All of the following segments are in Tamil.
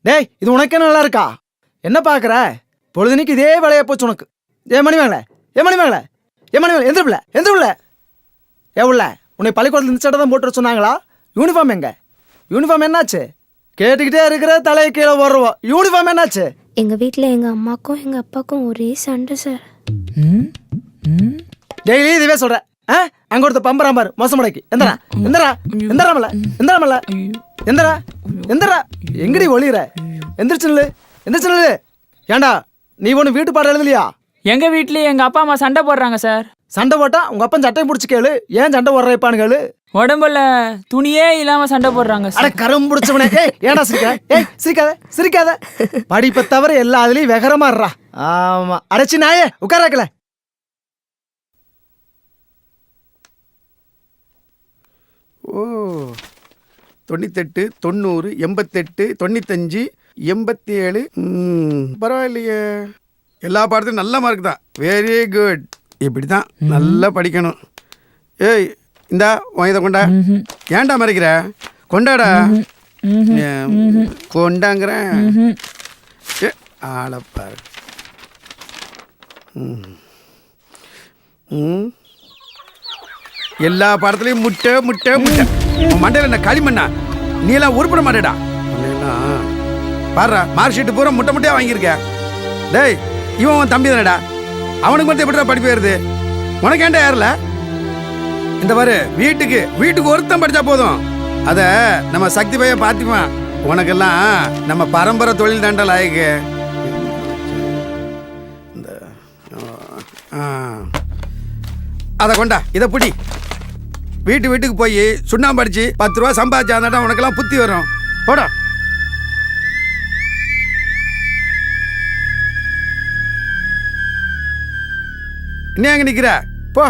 டேய், இது உனக்கே நல்லா இருக்கா? என்ன பாக்குற? பொழுதுனிக்கு இதே வேலையா போச்சு உனக்கு. மணிமேகலை எந்திரப்பில்ல உள்ள உன்னை பள்ளிக்கூடத்துல இந்த சட்டை தான் போட்டு சொன்னாங்களா? யூனிஃபார்ம் எங்க? யூனிஃபார்ம் என்னாச்சு? கேட்டுக்கிட்டே இருக்கிற தலையை கீழே வருவோம். யூனிஃபார்ம் என்னாச்சு? எங்க வீட்டுல எங்க அம்மாக்கும் எங்க அப்பாக்கும் ஒரே சண்டை சார். டெய்லி இதுவே சொல்றேன். அங்க ஒருத்த பம்பராம் பாரு மோசமடைக்கு. எந்திரா எங்கடி ஒளிற? எந்திரிச்சு. ஏண்டா நீ ஒண்ணு வீட்டு பாடம் எழுதலையா? எங்க வீட்லயே எங்க அப்பா அம்மா சண்டை போடுறாங்க சார். சண்டை போட்டா உங்க அப்பா சட்டையை பிடிச்சி கேளு. ஏன் சண்டை போடுறான்னு கேளு. உடம்புல துணியே இல்லாம சண்டை போடுறாங்க. அட கரும் பிடிச்சவனே, ஏன்டா சிரிக்காத. படிப்பை தவிர எல்லா அதுலயும் வெகரமா இருறா. ஆமா, அடைச்சி நாயே உட்காராக்கல. ஓ 98 90 88 95 87. பரவாயில்லையே, எல்லா பாடத்தையும் நல்ல மார்க் தான். Very good. இப்படி தான் நல்லா படிக்கணும். ஏய் இந்தா இதை கொண்டா. ஏன்டா மறைக்கிற? கொண்டாடா. கொண்டாங்கிறேன். ஆளப்பாரு. எல்லா பாடத்துலையும் முட்டை மண்டையில் என்ன களிமண்ணா? நீ எல்லாம் உருப்பிட மாட்டேடா. பாடுறா, மார்க் ஷீட்டு பூரா முட்டையா வாங்கியிருக்க. டேய், இவன் தம்பி தானடா. அவனுக்கு மட்டும் எப்படிடா படிப்பு வருது? உனக்கு ஏன்டா யாரில்ல? இந்த பாரு, வீட்டுக்கு ஒருத்தன் படிச்சா போதும். அத நம்ம சக்தி பையன் பார்த்துக்குவான். உனக்கெல்லாம் நம்ம பரம்பரை தொழில் தாண்டா லாயக்கு. அதை கொண்டா, இதை பிடி. வீட்டுக்கு போய் சுண்ணாம்பு அடிச்சு 10 ரூபா சம்பாதிச்சாதாண்டா உனக்கெல்லாம் புத்தி வரும். போடா. நீ அங்க நிக்கிற போ.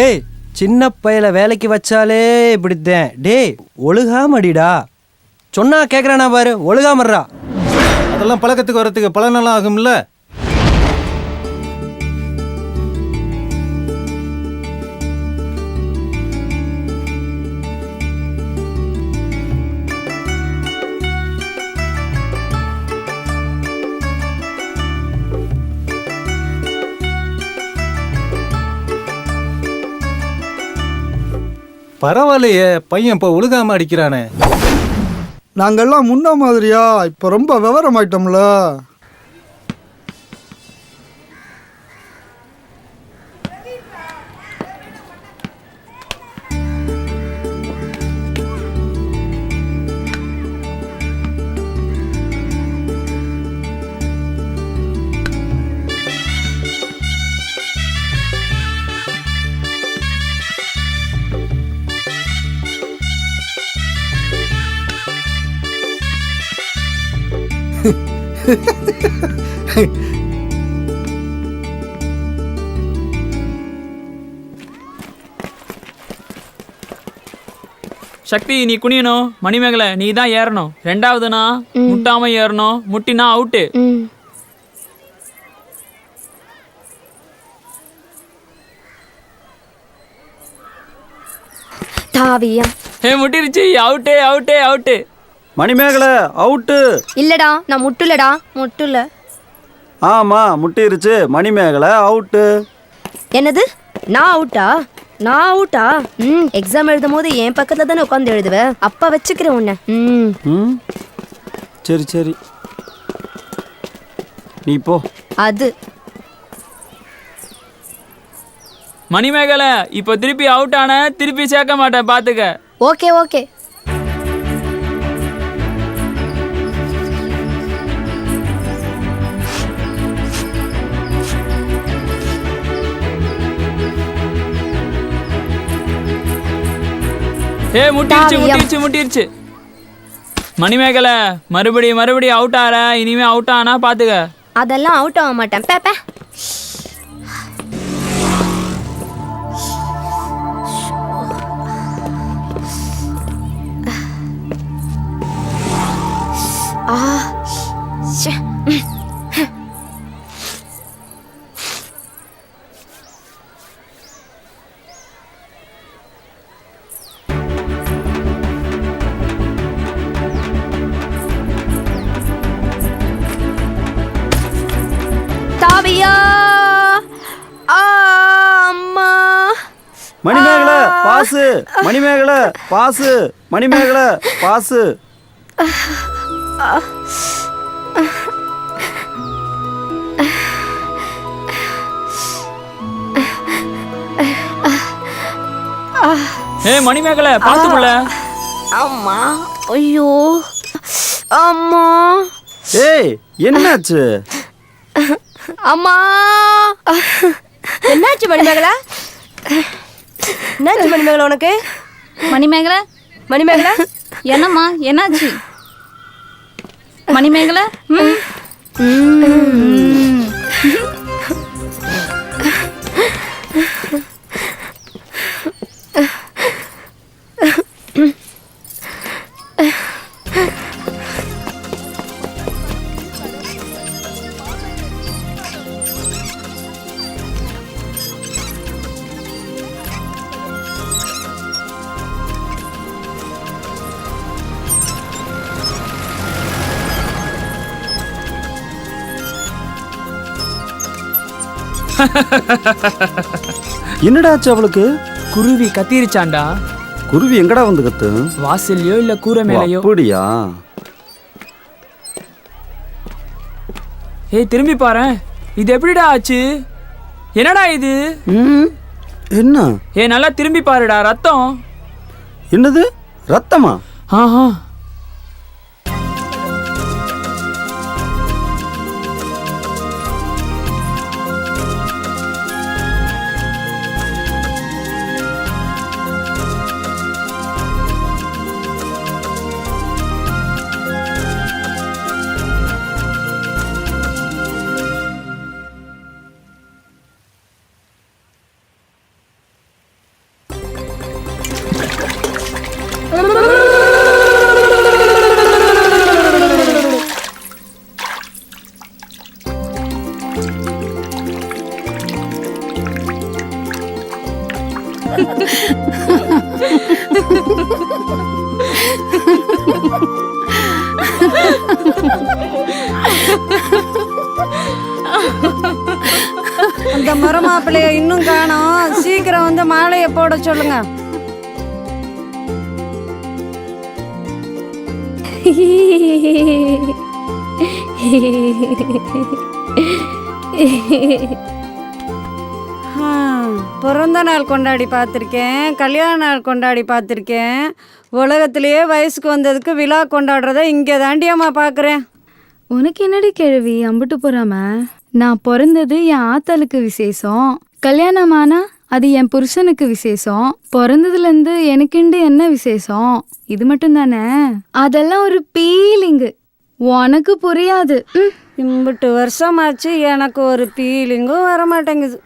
ஏய், சின்ன பையல வேலைக்கு வச்சாலே இப்படித்தேன். டேய் ஒழுகாமடிடா. சொன்னா கேக்குறானா பாரு, ஒழுகாமறா. அதெல்லாம் பழக்கத்துக்கு வரத்துக்கு பல நாள் ஆகும்ல. பரவாயில்லையே, பையன் இப்போ ஒழுகாம அடிக்கிறானே. நாங்கெல்லாம் முன்ன மாதிரியா? இப்போ ரொம்ப விவரமாயிட்டோம்ல. சக்தி, நீ குனியணும். மணிமேகலை, நீ தான் ஏறணும். 2வதுனா முட்டாம ஏறணும். முட்டினா அவுட்டு. தாவியா முட்டிருச்சு. அவுட்டு. மணிமேகலை அவுட்டு. இல்லடா, நான் முட்டுல. ஆமா, முட்டிருச்சு. மணிமேகலை அவுட்டு. என்னது? நான் அவுட்டா? எக்ஸாம் எழுதும் போது என் பக்கத்துல தானே உட்காந்து எழுதுவேன். அப்பா வச்சுக்கிறேன் உன்னை. சரி. நீ போ. அது மணிமேகலை இப்போ திருப்பி அவுட் ஆன, திருப்பி சேர்க்க மாட்டேன் பாத்துக்க. Okay okay. முட்டிருச்சு. மணிமேகலை மறுபடியும் அவுட் ஆற. இனிமே அவுட் ஆனா பாத்துக்க. அதெல்லாம் அவுட் ஆக மாட்டேன். பேப்ப தாவியா. அம்மா. மணிமேகலை பாசு. மணிமேகலை பாசு. மணிமேகலை பாசு. மணிமேகலை பாத்துக்குள்ள. அம்மா. ஐயோ அம்மா. ஏய் என்னாச்சு? அம்மா. என்னாச்சு மணிமேகலை? என்னாச்சு மணிமேகலை உனக்கு? மணிமேகலை மணிமேகலை என்னம்மா என்னாச்சு? மணிமேகலை என்னடாச்சு அவளுக்கு? குருவி கத்திருச்சாண்டா. குருவி எங்கடா வந்து கத்து? வாசல்லையோ இல்ல கூரை மேலையோ. அப்படியா? திரும்பி பாரு. இது எப்படிடா ஆச்சு? என்னடா இது? என்ன? நல்லா திரும்பி பாருடா. ரத்தம். என்னது ரத்தமா? ஆஹா. அந்த மரமாப்பிள்ளைய இன்னும் காணோம். சீக்கிரம் வந்து மாலையை போட சொல்லுங்க. பிறந்த நாள் கொண்டாடி பார்த்துருக்கேன், கல்யாண நாள் கொண்டாடி பார்த்துருக்கேன். உலகத்திலேயே வயசுக்கு வந்ததுக்கு விழா கொண்டாடுறத இங்கே தாண்டியம்மா பார்க்குறேன். உனக்கு என்னடி கேள்வி? அம்பிட்டு போறாம நான் பிறந்தது என் ஆத்தாளுக்கு விசேஷம், கல்யாணமானா அது என் புருஷனுக்கு விசேஷம், பிறந்ததுலேருந்து எனக்குண்டு என்ன விசேஷம்? இது மட்டும் தானே. அதெல்லாம் ஒரு ஃபீலிங்கு, உனக்கு புரியாது. இம்பிட்டு வருஷமாச்சு எனக்கு ஒரு ஃபீலிங்கும் வரமாட்டேங்குது.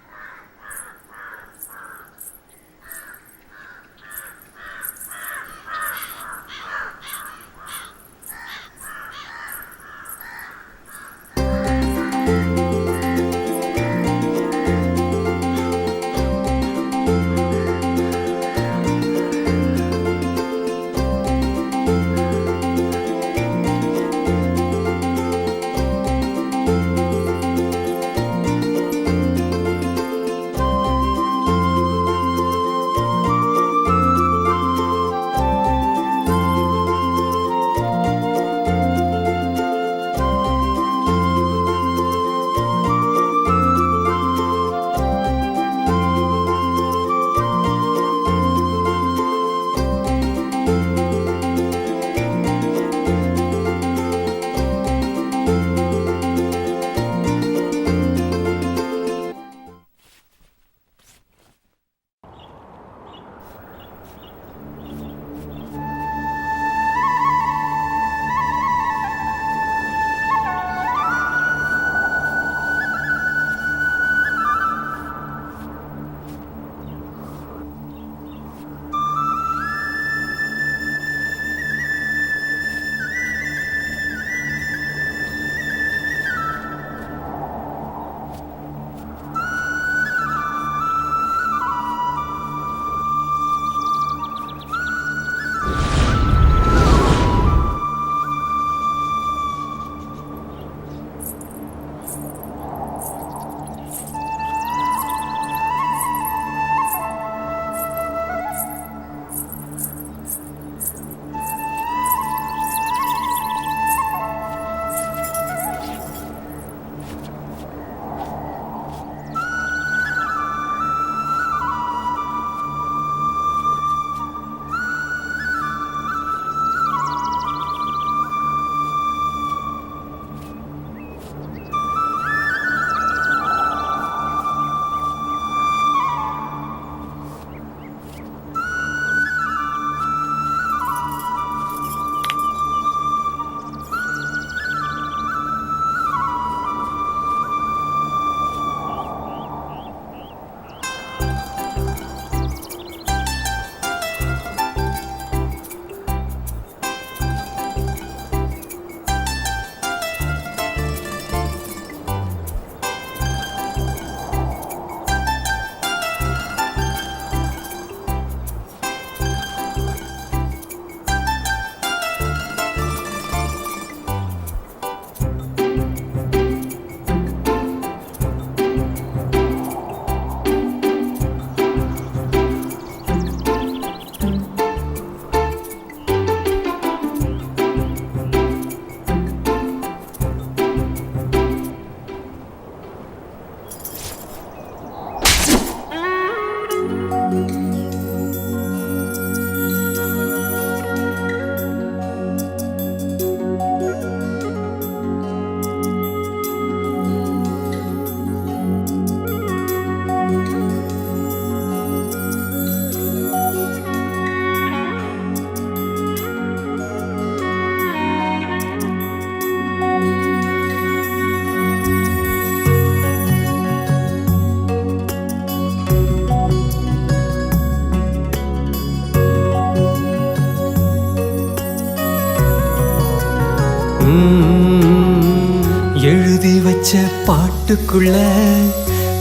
எழுதி வச்ச பாட்டுக்குள்ள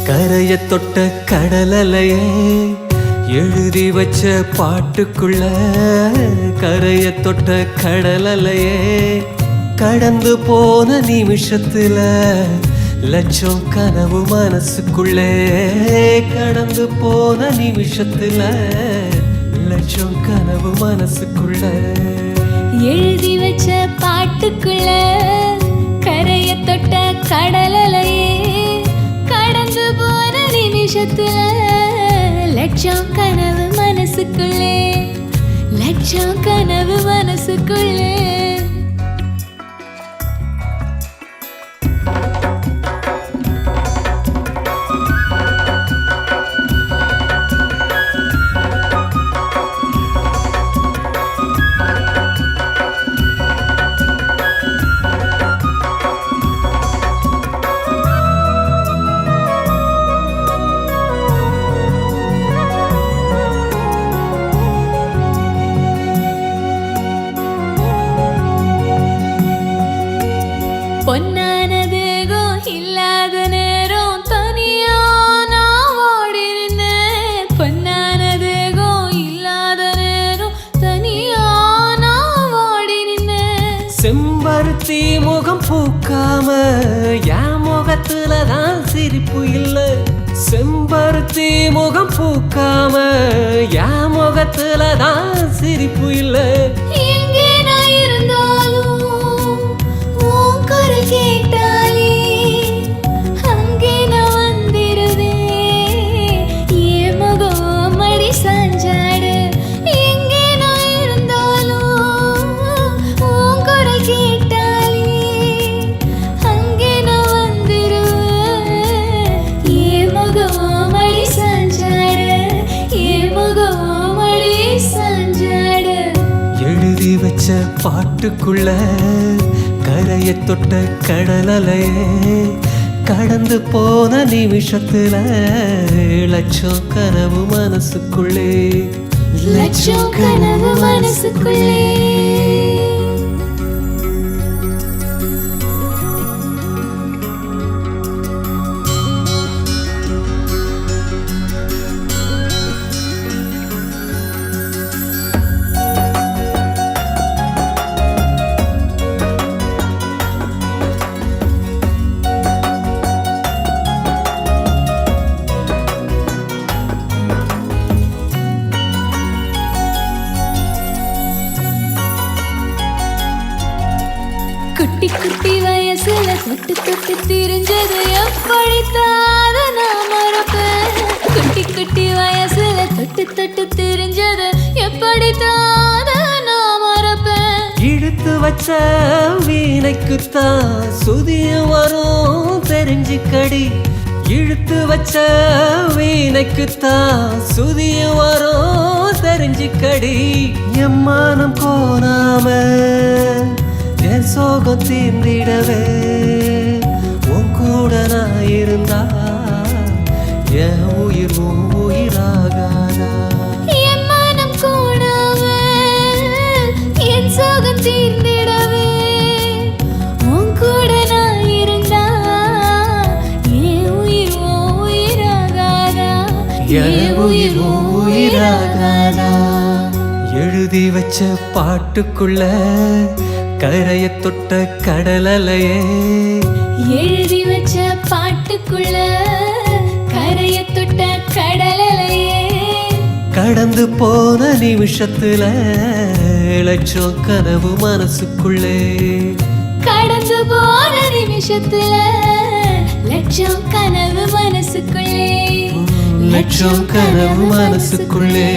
கரைய தொட்ட கடலலையே, எழுதி வச்ச பாட்டுக்குள்ள கரைய தொட்ட கடலலையே, கடந்து போன நிமிஷத்துல லட்சம் கனவு மனசுக்குள்ளே, கடந்து போன நிமிஷத்துல லட்சம் கனவு மனசுக்குள்ள. எழுதி வச்ச பாட்டுக்குள்ள கரைய தொட்ட கடலலையே, கடந்து போன நிமிஷத்துல லட்சம் கனவு மனசுக்குள்ளே, லட்சம் கனவு மனசுக்குள்ளே. பொன்னான தேகம் இல்லாத நேரம் தனியா நான் ஓடிருந்தேன், பொன்னான தேகம் இல்லாத நேரம் தனியா நான் ஓடிருந்தேன். செம்பருத்தி முகம் பூக்காம என் முகத்துல தான் சிரிப்பு இல்ல, செம்பருத்தி முகம் பூக்காம என் முகத்துல தான் சிரிப்பு இல்ல. எங்கே நான் இருந்தாலும் உன் குரல் கேட்டாலே அங்கே நான் வந்திருவேன், என் முகம் மடி சாஞ்சாடு. எங்கே நான் இருந்தாலும் உன் குரல் கேட்டாலே அங்கே நான் வந்திருவேன், என் முகம் மடி சாஞ்சாடு, என் முகம் மடி சாஞ்சாடு. எழுதி வச்ச பாட்டுக்குள்ள கரைய தொட்ட கடலலையே, கடந்து போன நிமிஷத்துல லட்சம் கனவு மனசுக்குள்ளே, லட்சம் கனவு மனசுக்குள்ளே. குட்டி குட்டி வயசுல தொட்டு தொட்டு திரிஞ்சது எப்படித்தான் நான் மறப்பேன், குட்டி குட்டி வயசுல தொட்டு தொட்டு திரிஞ்சது எப்படித்தான் நான் மறப்பேன். இழுத்து வச்ச வீணைக்குத்தான் சுதிய வரும் தெரிஞ்சுக்கடி, இழுத்து வச்ச வீணைக்குத்தான் சுதிய வரும் தெரிஞ்சுக்கடி. எம்மானம் கோணாம என் சோகம் தீர்ந்திடவே உன் கூட நான் இருந்தா என் உயிர் உன் உயிராகாதா. என் மனம் கூடாம என் சோகம் தீர்ந்திடவே உன் கூட நான் இருந்தா என் உயிர் உன் உயிராகாதா, என் உயிர் உன் உயிராகாதா. எழுதி வச்ச பாட்டுக்குள்ள கரைய தொட்ட கடலலையே, எழுதி வச்ச பாட்டுக்குள்ள கரைய தொட்ட கடலலையே, கடந்து போன நிமிஷத்துல லட்சம் கனவு மனசுக்குள்ளே, கடந்து போன நிமிஷத்துல லட்சம் கனவு மனசுக்குள்ளே, லட்சம் கனவு மனசுக்குள்ளே.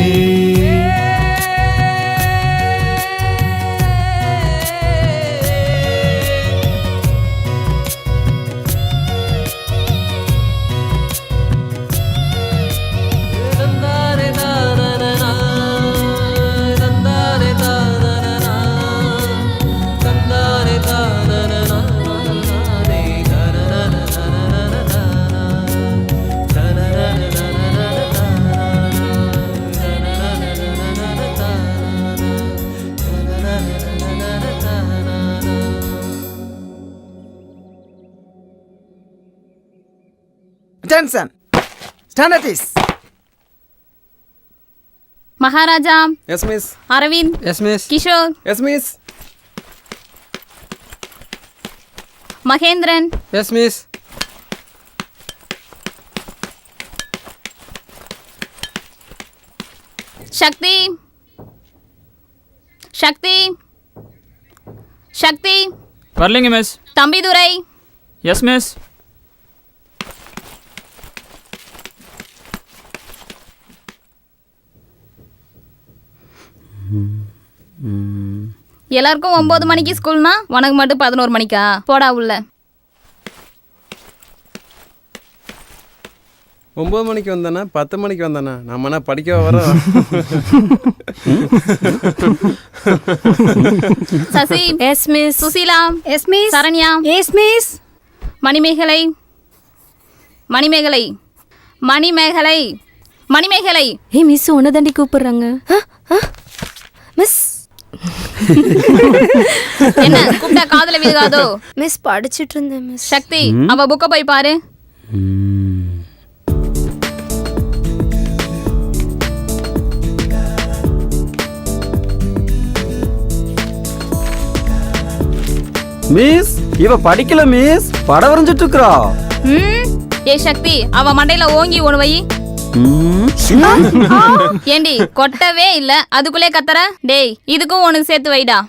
Attention stand at ease. Maharaja, yes miss. Aravind, yes miss. Kishore, yes miss. Mahendran, yes miss. Sakthi, Sakthi, Sakthi, வரலைங்க மிஸ். Thambidurai, yes miss. எல்லாருக்கும் 9 மணிக்கு ஸ்கூல்னா உனக்கு மட்டும் 11 மணிக்கா? போடா உள்ள. 9 மணிக்கு வந்தானா 10 மணிக்கு வந்தானா? நம்மனா படிக்க வரோம். Sasi, yes miss. Suseela, yes miss. Saranya, yes miss. Manimekalai, Manimekalai, Manimekalai, Manimekalai. ஏய் மிஸ் உன்னை தாண்டி கூப்பிடுறாங்க. மிஸ் என்ன கூப்பிட்டா காதுல விழுகாதோ? மிஸ் படிச்சிட்டு இருந்தேன் மிஸ். சக்தி, அவ புக்க போய் பாரு. மிஸ் இவ படிக்கல மிஸ், படம் வரைஞ்சிட்டு இருக்கா. ஏ சக்தி, அவ மண்டையில ஓங்கி ஒண்ணு வை. ஏண்டி கொட்டவே இல்ல, அதுக்குள்ளே கத்துற? டேய், இதுக்கும் உனக்கு சேர்த்து வைடா.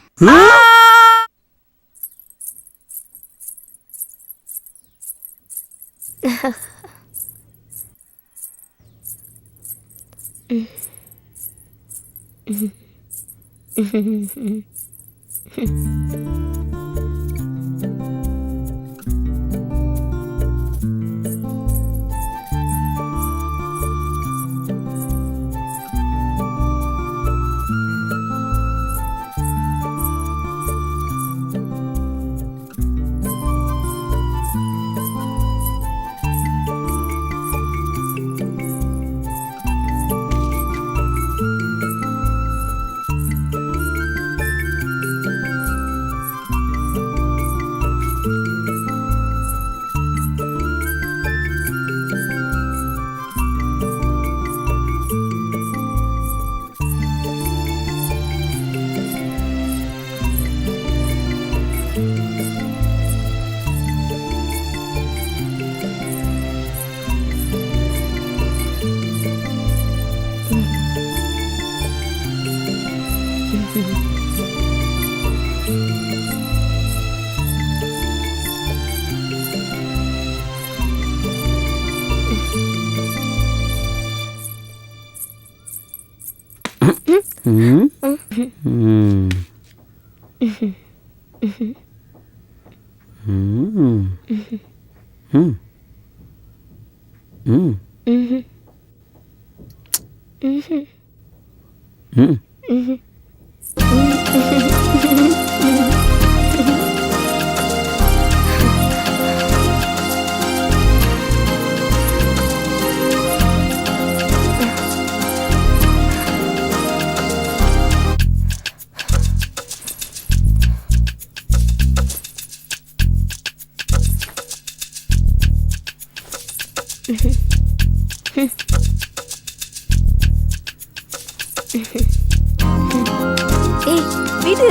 ஏய் விடு.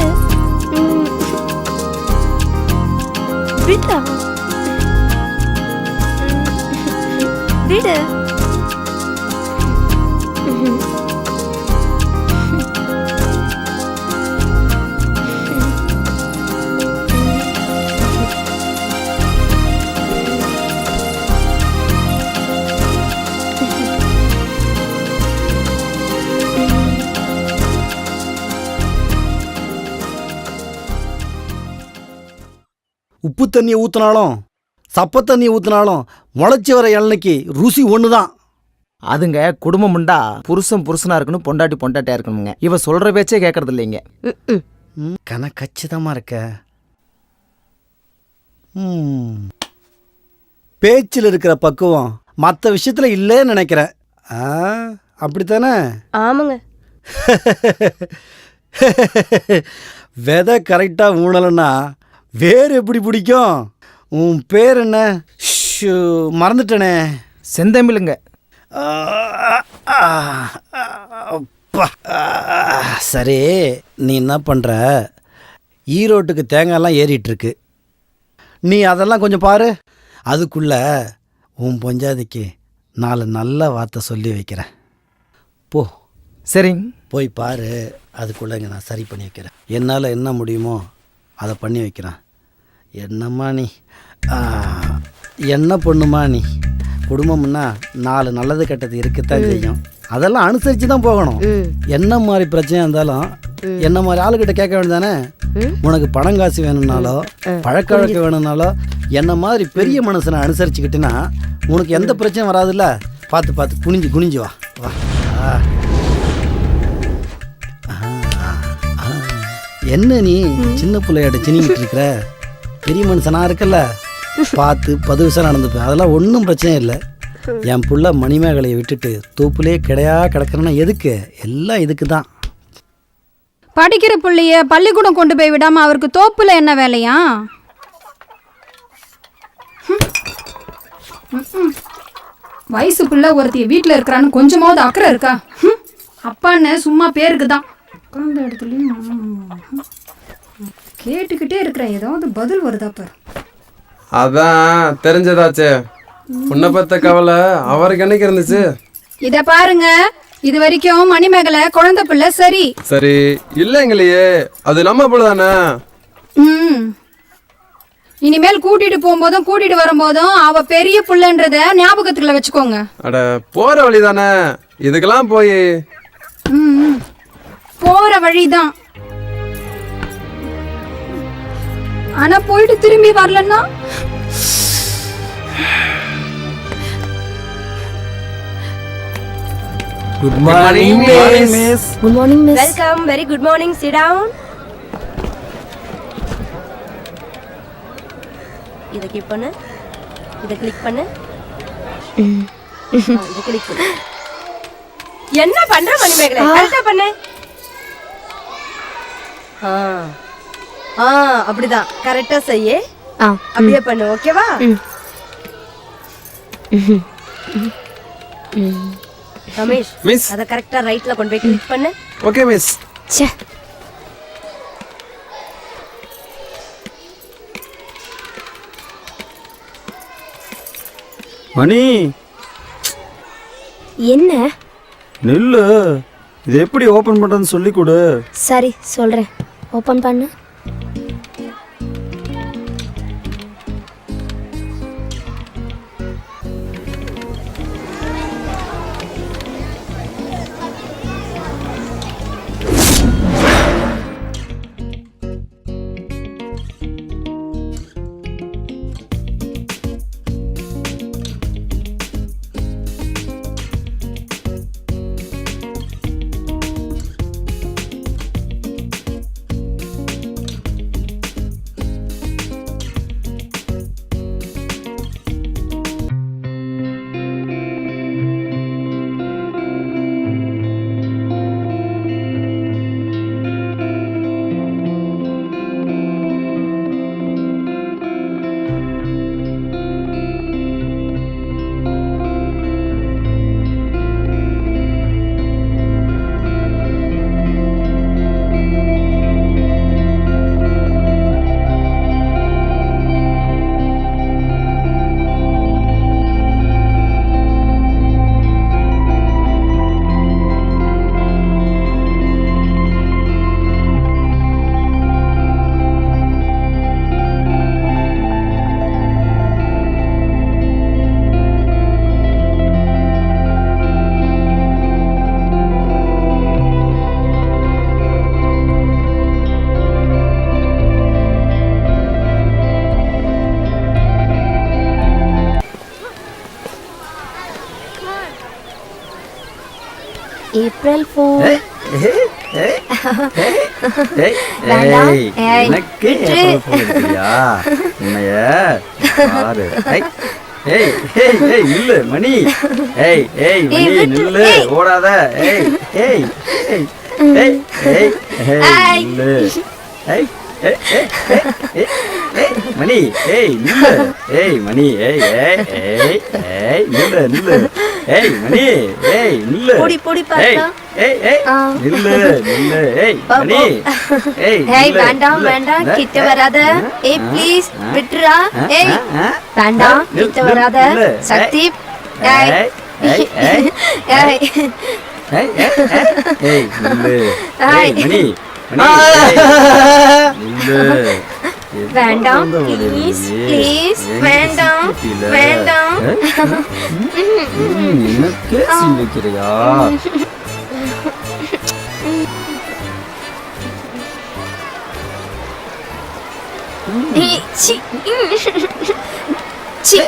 விடா. விடு. உப்பு தண்ணியை ஊற்றினாலும் சப்ப தண்ணியை ஊற்றினாலும் முளைச்சி வர இளநிக்கு ருசி ஒன்று தான். அதுங்க குடும்பம்ண்டா புருஷன் புருஷனா இருக்கணும், பொண்டாட்டி பொண்டாட்டியா இருக்கணுங்க. இவ சொல்ற பேச்சே கேட்கறது இல்லைங்க. கன கச்சிதமாக இருக்க. பேச்சில் இருக்கிற பக்குவம் மற்ற விஷயத்தில் இல்லைன்னு நினைக்கிறேன். அப்படித்தானே? ஆமாங்க. விதை கரெக்டாக ஊனலைன்னா வேறு எப்படி பிடிக்கும்? உன் பேர் என்ன? மறந்துட்டனே. செந்தமிழுங்க. அப்பா. சரி, நீ என்ன பண்ணுற? ஈரோட்டுக்கு தேங்காய்லாம் ஏறிட்டு இருக்கு. நீ அதெல்லாம் கொஞ்சம் பாரு. அதுக்குள்ள உன் பொஞ்சாதிக்கு 4 நல்ல வார்த்தை சொல்லி வைக்கிறேன். போ, சரிங்க. போய் பாரு. அதுக்குள்ளே இங்கே நான் சரி பண்ணி வைக்கிறேன். என்னால் என்ன முடியுமோ அதை பண்ணி வைக்கிறேன். என்னம்மா நீ, என்ன பொண்ணுமா நீ? குடும்பம்னா 4 நல்லது கெட்டது இருக்கத்தான் செய்யும். அதெல்லாம் அனுசரித்து தான் போகணும். என்ன மாதிரி பிரச்சனையாக இருந்தாலும் என்ன மாதிரி ஆளுகிட்ட கேட்க வேண்டியதானே? உனக்கு பணம் காசு வேணும்னாலோ பழக்க வழக்கம் வேணும்னாலோ என்ன மாதிரி பெரிய மனுஷனை அனுசரிச்சுக்கிட்டுனா உனக்கு எந்த பிரச்சனையும் வராதுல்ல. பார்த்து பார்த்து குனிஞ்சு வா வா. என்ன நீ சின்ன பிள்ளையாட்ட சினிக்கிட்டு இருக்கிற? பெரிய மனுஷனா இருக்கல்ல, பார்த்து 10 வருஷம் நடந்துப்பேன். அதெல்லாம் ஒன்றும் பிரச்சனை இல்லை. என் புள்ள மணிமேகலையை விட்டுட்டு தூப்புலே கிடக்கிறேன்னா எதுக்கு? எல்லாம் இதுக்கு தான். படிக்கிற புள்ளைய பள்ளிக்கூடம் கொண்டு போய் விடாம அவருக்கு தோப்புல என்ன வேலையா? வயசு புள்ள ஒருத்திய வீட்டில் இருக்கிறான்னு கொஞ்சமாவது அக்கறை இருக்கா? அப்பான்னு சும்மா பேருக்கு தான். உட்கார்ந்த இடத்துலயும் கேட்டுக்கிட்டே இருக்கிறேன், ஏதாவது பதில் வருதா பாரு. அதான் தெரிஞ்சதாச்சே. உன்னை பத்த கவலை அவருக்கு என்னைக்கு இருந்துச்சு? இத பாருங்க, இது வரைக்கும் மணிமேகலை குழந்தை பிள்ளை சரி சரி இல்லைங்களையே, அது நம்ம பிள்ளைதானே. இனிமேல் கூட்டிட்டு போகும்போதும் கூட்டிட்டு வரும்போதும் அவ பெரிய புள்ளன்றத ஞாபகத்துல வச்சுக்கோங்க. அட போற வழி தானே, இதுக்கெல்லாம் போய் போற வழிதான். ஆனா போயிட்டு திரும்பி வரலன்னா good morning miss. Good morning miss. Welcome. Very good morning. Sit down. இத கிளிக் பண்ணு. இத கிளிக் பண்ணு. இத கிளிக் பண்ணு. என்ன பண்ற மணிமேகலை? கரெக்ட்டா பண்ணு. அப்படிதான் கரெக்டா செய்ய. அப்படியே பண்ணு. ஓகேவா? ரமேஷ் மிஸ், அத கரெக்ட்டா ரைட்ல கொண்டு போய் கிளிக் பண்ணு. Okay miss. ச்சே. மணி என்ன? நெல்லு இது எப்படி ஓபன் பண்றதுன்னு சொல்லி கொடு. சரி சொல்றேன். ஓபன் பண்ணு. April fool. எனக்கு ஏப்ரல் ஃபூல் இல்லையா? என்னைய பாரு. ஏய் ஏய் ஏய் நில்லு மணி. ஏய் ஏய் மணி நில்லு, ஓடாத. ஏய் ஏய் ஏய் ஏய் ஏய் நில்லு. ஏய் மணி ஏய் நில்லு ஏய் மணி ஏய் ஏய் ஏய் ஏய் நில்லு நில்லு ஏய் மணி ஏய் நில்லு பொடி பொடி ஏய் பார்த்தா ஏய் ஏய் நில்லு நில்லு ஏய் மணி ஏய் ஏய் நில்லு, வேண்டாம் நில்லு. வேண்டாம் நே- கிட்ட வராத ஏய் ப்ளீஸ் விட்டுறா ஏய் வேண்டாம் நில்லு, கிட்ட வராத நில்லு. சக்தி ஏய் ஏய் ஏய் ஏய் ஏய் ஏய் ஏய் நில்லு ஏய் மணி மணி நில்லு வேண்டாம் ப்ளீஸ் ப்ளீஸ் வேண்டாம் வேண்டாம் எனக்கு வைக்கிறியா சி சி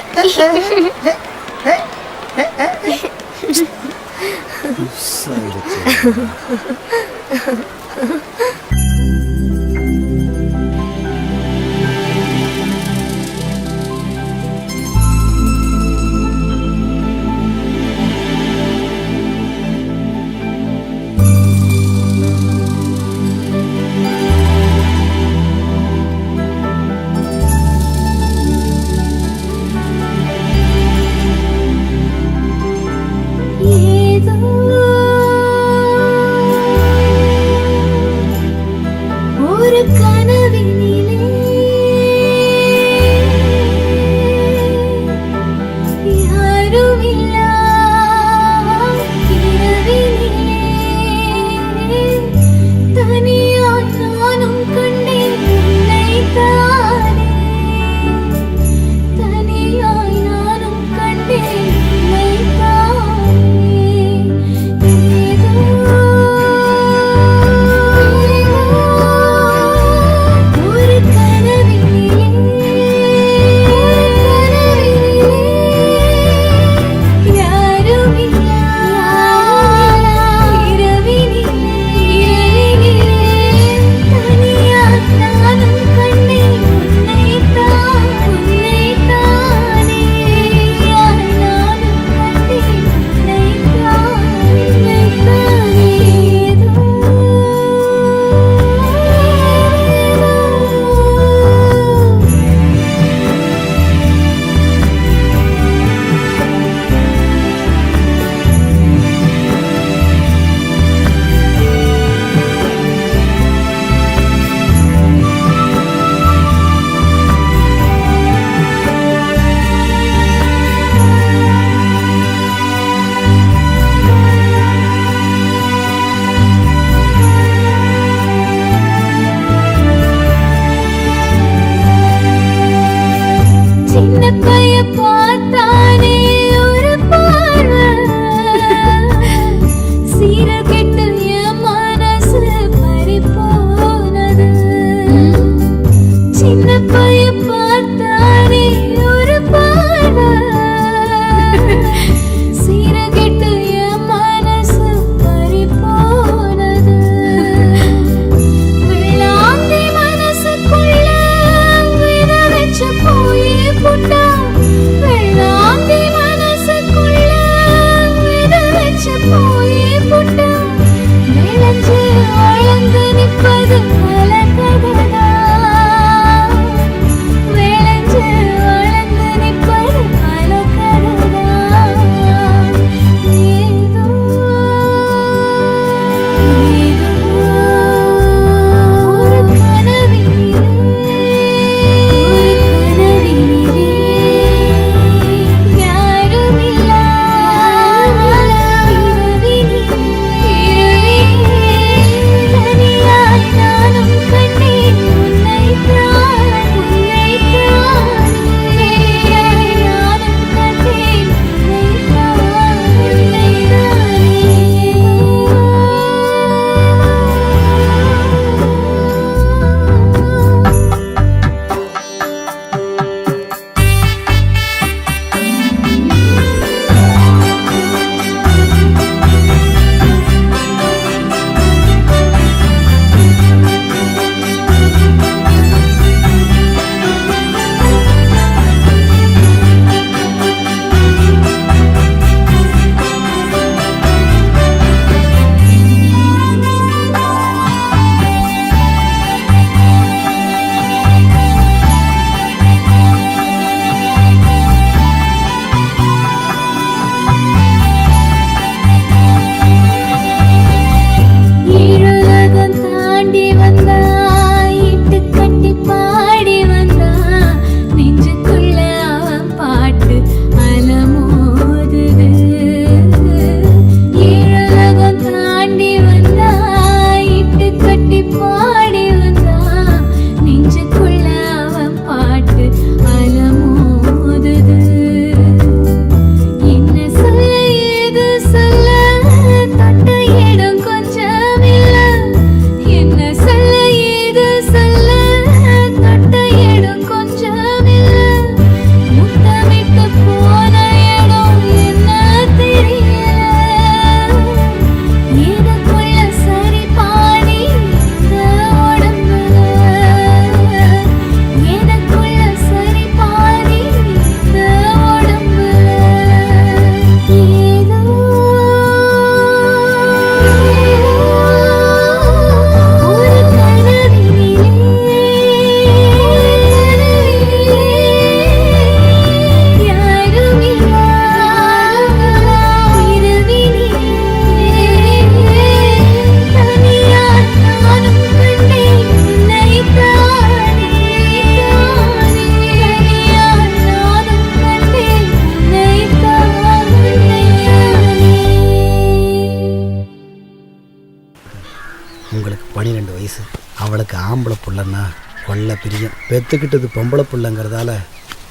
அவளுக்கு ஆம்பளை புள்ளன்னா கொள்ள பிரியம். பெற்றுக்கிட்டது பொம்பளை புள்ளைங்கிறதால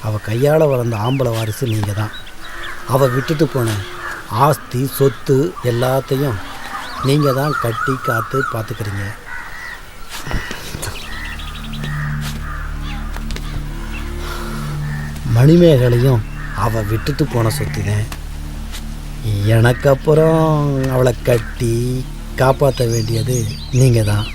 அவள் கையால் வளர்ந்த ஆம்பளை வாரிசு நீங்கள் தான். அவள் விட்டுட்டு போன ஆஸ்தி சொத்து எல்லாத்தையும் நீங்கள் தான் கட்டி காத்து பார்த்துக்கிறீங்க. மணிமேகலையும் அவள் விட்டுட்டு போன சொத்து தான். எனக்கு அப்புறம் அவளை கட்டி காப்பாற்ற வேண்டியது நீங்கள் தான்.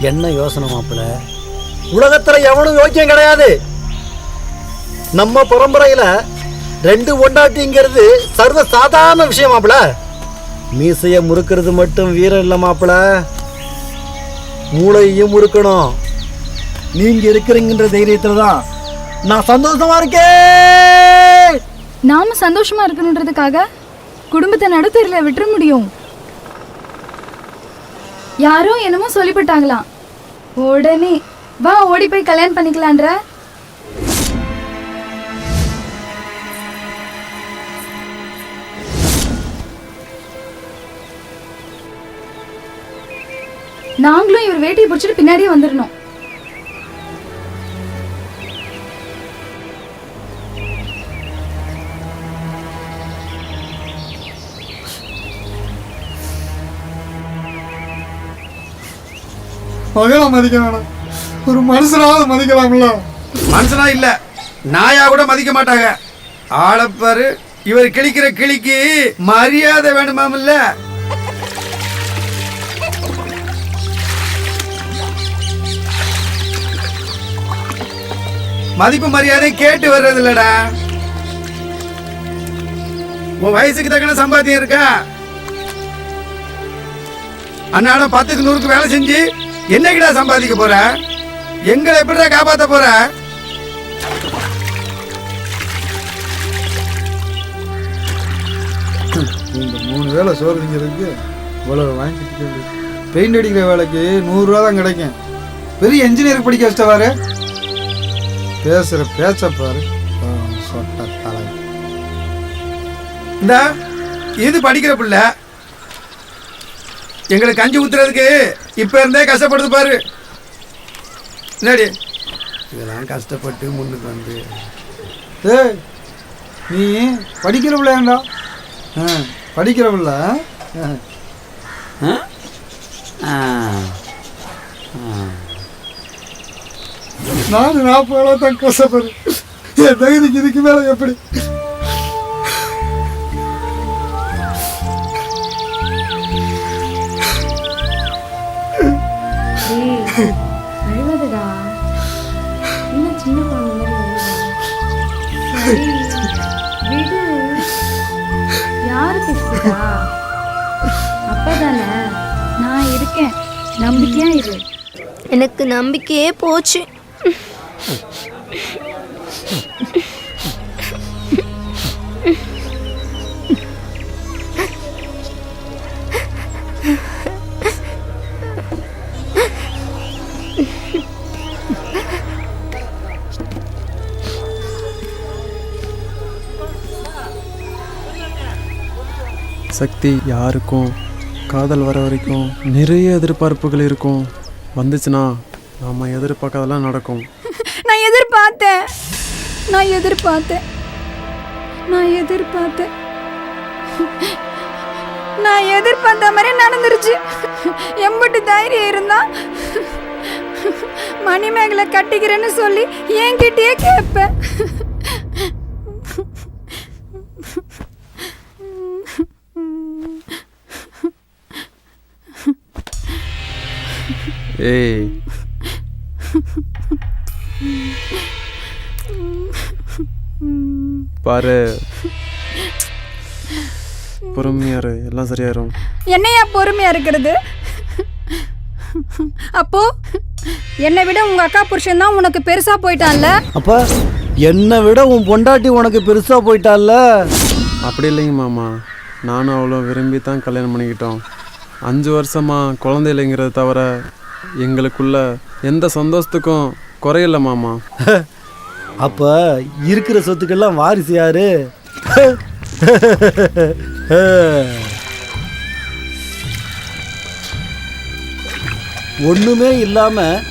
என்ன யோசனை மாப்பிள்ள? உலகத்துல எவனும் யோக்கியம் கிடையாது. நம்ம பரம்பரையில 2 பொண்டாட்டிங்கிறது சர்வ சாதாரண விஷயம் மாப்பிள்ள. மீசைய முறுக்கிறது மட்டும் வீரம் இல்லை மாப்பிள்ள, மூளையும் முறுக்கணும். நீங்க இருக்கிறீங்கன்ற தைரியத்துல தான் நான் சந்தோஷமா இருக்கேன். நாம சந்தோஷமா இருக்கணுன்றதுக்காக குடும்பத்தை நடுத்தரில் விட்டுற முடியும்? யாரோ என்னமோ சொல்லிவிட்டாங்களாம், உடனே வா ஓடி போய் கல்யாணம் பண்ணிக்கலான்ற. நாங்களும் இவர் வேட்டியை பிடிச்சிட்டு பின்னாடியே வந்துடணும். மகளை மதிக்க வேணாம், ஒரு மனுஷனாவது மதிக்கலாம்ல. மனுஷனா இல்ல நாயா கூட மதிக்க மாட்டாங்க. ஆளப்பாரு, இவர் கிழிக்கிற கிளிக்கு மரியாதை வேணுமாமில்ல. மதிப்பு மரியாதை கேட்டு வர்றது இல்லடா. உன் வயசுக்கு தக்கன சம்பாத்தியம் இருக்கா? அன்னாடம் 10க்கு 100க்கு வேலை செஞ்சு என்னைக்கிடா சம்பாதிக்க போற? எங்களை எப்படிடா காப்பாத்த போற? இந்த 3 வேலை சோறு திங்கிறதுக்கு இவ்வளவு வாங்கிட்டு பெயிண்ட் அடிக்கிற வேலைக்கு 100 ரூபா தான் கிடைக்கும். பெரிய இன்ஜினியர் படிக்க வச்சிட்டவாரு. பேசுற பேச்ச பாரு, சொட்ட தலை. இந்த இது படிக்கிற பிள்ளை எங்களுக்கு கஞ்சி ஊத்துறதுக்கு இப்ப இருந்தே கஷ்டப்படுது பாரு. என்னடி இதெல்லாம் கஷ்டப்பட்டு முன்னுக்கு வந்து. ஏய், நீ படிக்கிற பிள்ளையாண்டா? படிக்கிற பிள்ளை. நான் 40 தான் கஷ்டப்படுறேன். என் தகுதிக்கு இதுக்கு மேல எப்படி? அழுவதுடா, இன்னும் சின்ன குழந்தை மாதிரி விடு. யாரு பேசுதா? அப்பதானே நான் இருக்கேன், நம்பிக்கையா இரு. எனக்கு நம்பிக்கையே போச்சு. சக்தி யாருக்கும் காதல் வர வரைக்கும் நிறைய எதிர்பார்ப்புகள் இருக்கும். வந்துச்சுன்னா நம்ம எதிர்பார்க்காதெல்லாம் நடக்கும். நான் எதிர்பார்த்தேன், நான் எதிர்பார்த்தேன், நான் எதிர்பார்த்தேன், நான் எதிர்பார்த்த மாதிரி நடந்துருச்சு. எம்பிட்டு தைரியம் இருந்தா மணிமேகலை கட்டிக்கிறேன்னு சொல்லி என்கிட்டயே கேட்பேன். ஏய் பாரு, பொறுமையாரு, எல்லாம் சரியாயிரும். என்னையா பொறுமையா இருக்கிறது? அப்போ என்னை விட உங்க அக்கா புருஷன் தான் உனக்கு பெருசா போயிட்டான்ல? அப்ப என்னை விட உன் பொண்டாட்டி உனக்கு பெருசா போயிட்டால? அப்படி இல்லைங்க மாமா, நானும் அவ்வளோ விரும்பி தான் கல்யாணம் பண்ணிக்கிட்டோம். 5 வருஷமா குழந்தை இல்லைங்கிறத தவிர எங்களுக்குள்ள எந்த சந்தோஷத்துக்கும் குறையில்ல மாமா. அப்போ இருக்கிற சொத்துக்கெல்லாம் வாரிசு யாரு? ஒன்றுமே இல்லாமல்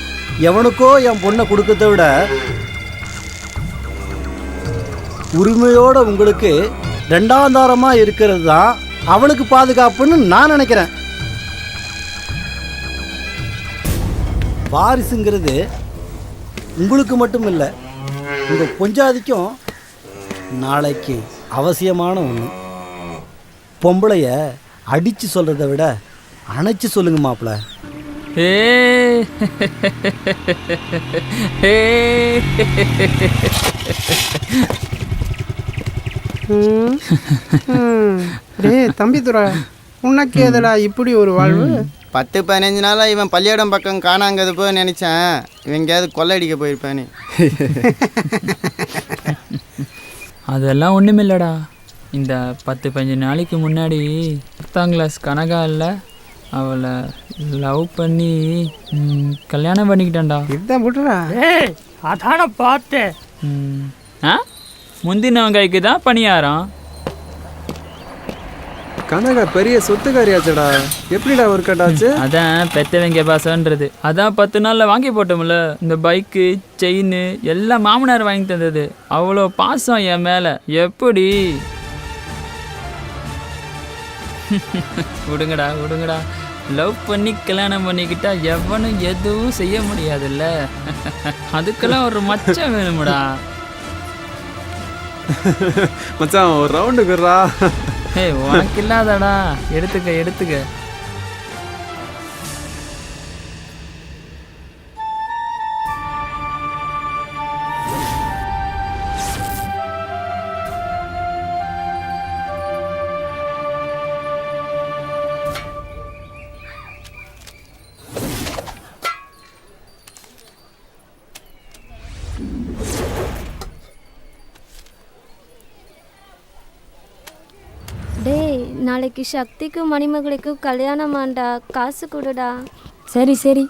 எவனுக்கோ என் பொண்ணை கொடுக்கறத விட உரிமையோட உங்களுக்கு ரெண்டாந்தாரமாக இருக்கிறது தான் அவளுக்கு பாதுகாப்புன்னு நான் நினைக்கிறேன். வாரிசுங்கிறது உங்களுக்கு மட்டும் இல்லை, உங்கள் பொஞ்சாதிக்கும் நாளைக்கு அவசியமான ஒன்று. பொம்பளைய அடித்து சொல்கிறத விட அணைச்சி சொல்லுங்க மாப்பிள்ள. தம்பி துறை, உனக்கு எதில் இப்படி ஒரு வாழ்வு? 10-15 நாளாக இவன் பள்ளியிடம் பக்கம் காணாங்கிறது போய் நினச்சேன். இவன் எங்கேயாவது கொள்ளடிக்க போயிருப்பானே. அதெல்லாம் ஒன்றுமில்லடா. இந்த 10-15 நாளைக்கு முன்னாடி 10ஆம் கிளாஸ் கனகா இல்லை, அவளை லவ் பண்ணி கல்யாணம் பண்ணிக்கிட்டான்டா. இதுதான் விட்டுறா. அதான பார்த்தேன். முந்தினவங்கைக்கு தான் பணியாரம். கனகா பெரிய சொத்துக்காரியாச்சடா, எப்படிடா ஒர்க் அவுட் ஆச்சு? அதான் பெத்தவங்க பாசன்றது. அதான் 10 நாளில் வாங்கி போட்டோம்ல. இந்த பைக்கு, செயின் எல்லாம் மாமனார் வாங்கி தந்தது. அவ்வளோ பாசம் என் மேலே. எப்படி விடுங்கடா விடுங்கடா. லவ் பண்ணி கல்யாணம் பண்ணிக்கிட்டா எவனும் எதுவும் செய்ய முடியாதுல்ல. அதுக்கெல்லாம் ஒரு மச்சம் வேணும்டா. மச்சான் ஒரு ரவுண்டுக்குறா. உனக்கு இல்லாதடா, எடுத்துக்க எடுத்துக்க. டேய், நாளைக்கு சக்திக்கும் மணிமகளுக்கும் கல்யாணமாண்டா, காசு கொடுடா. சரி சரி.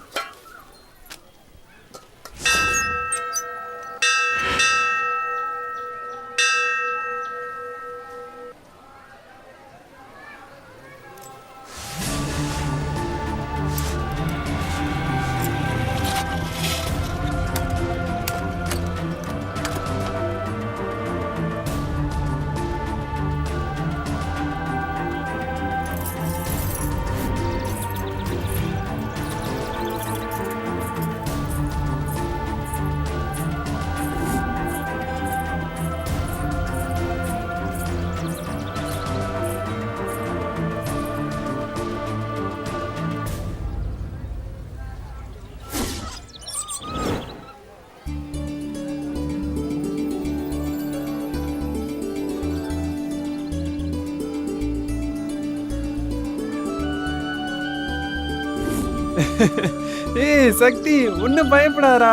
ஏய் சக்தி, ஒன்றும் பயப்படாதா.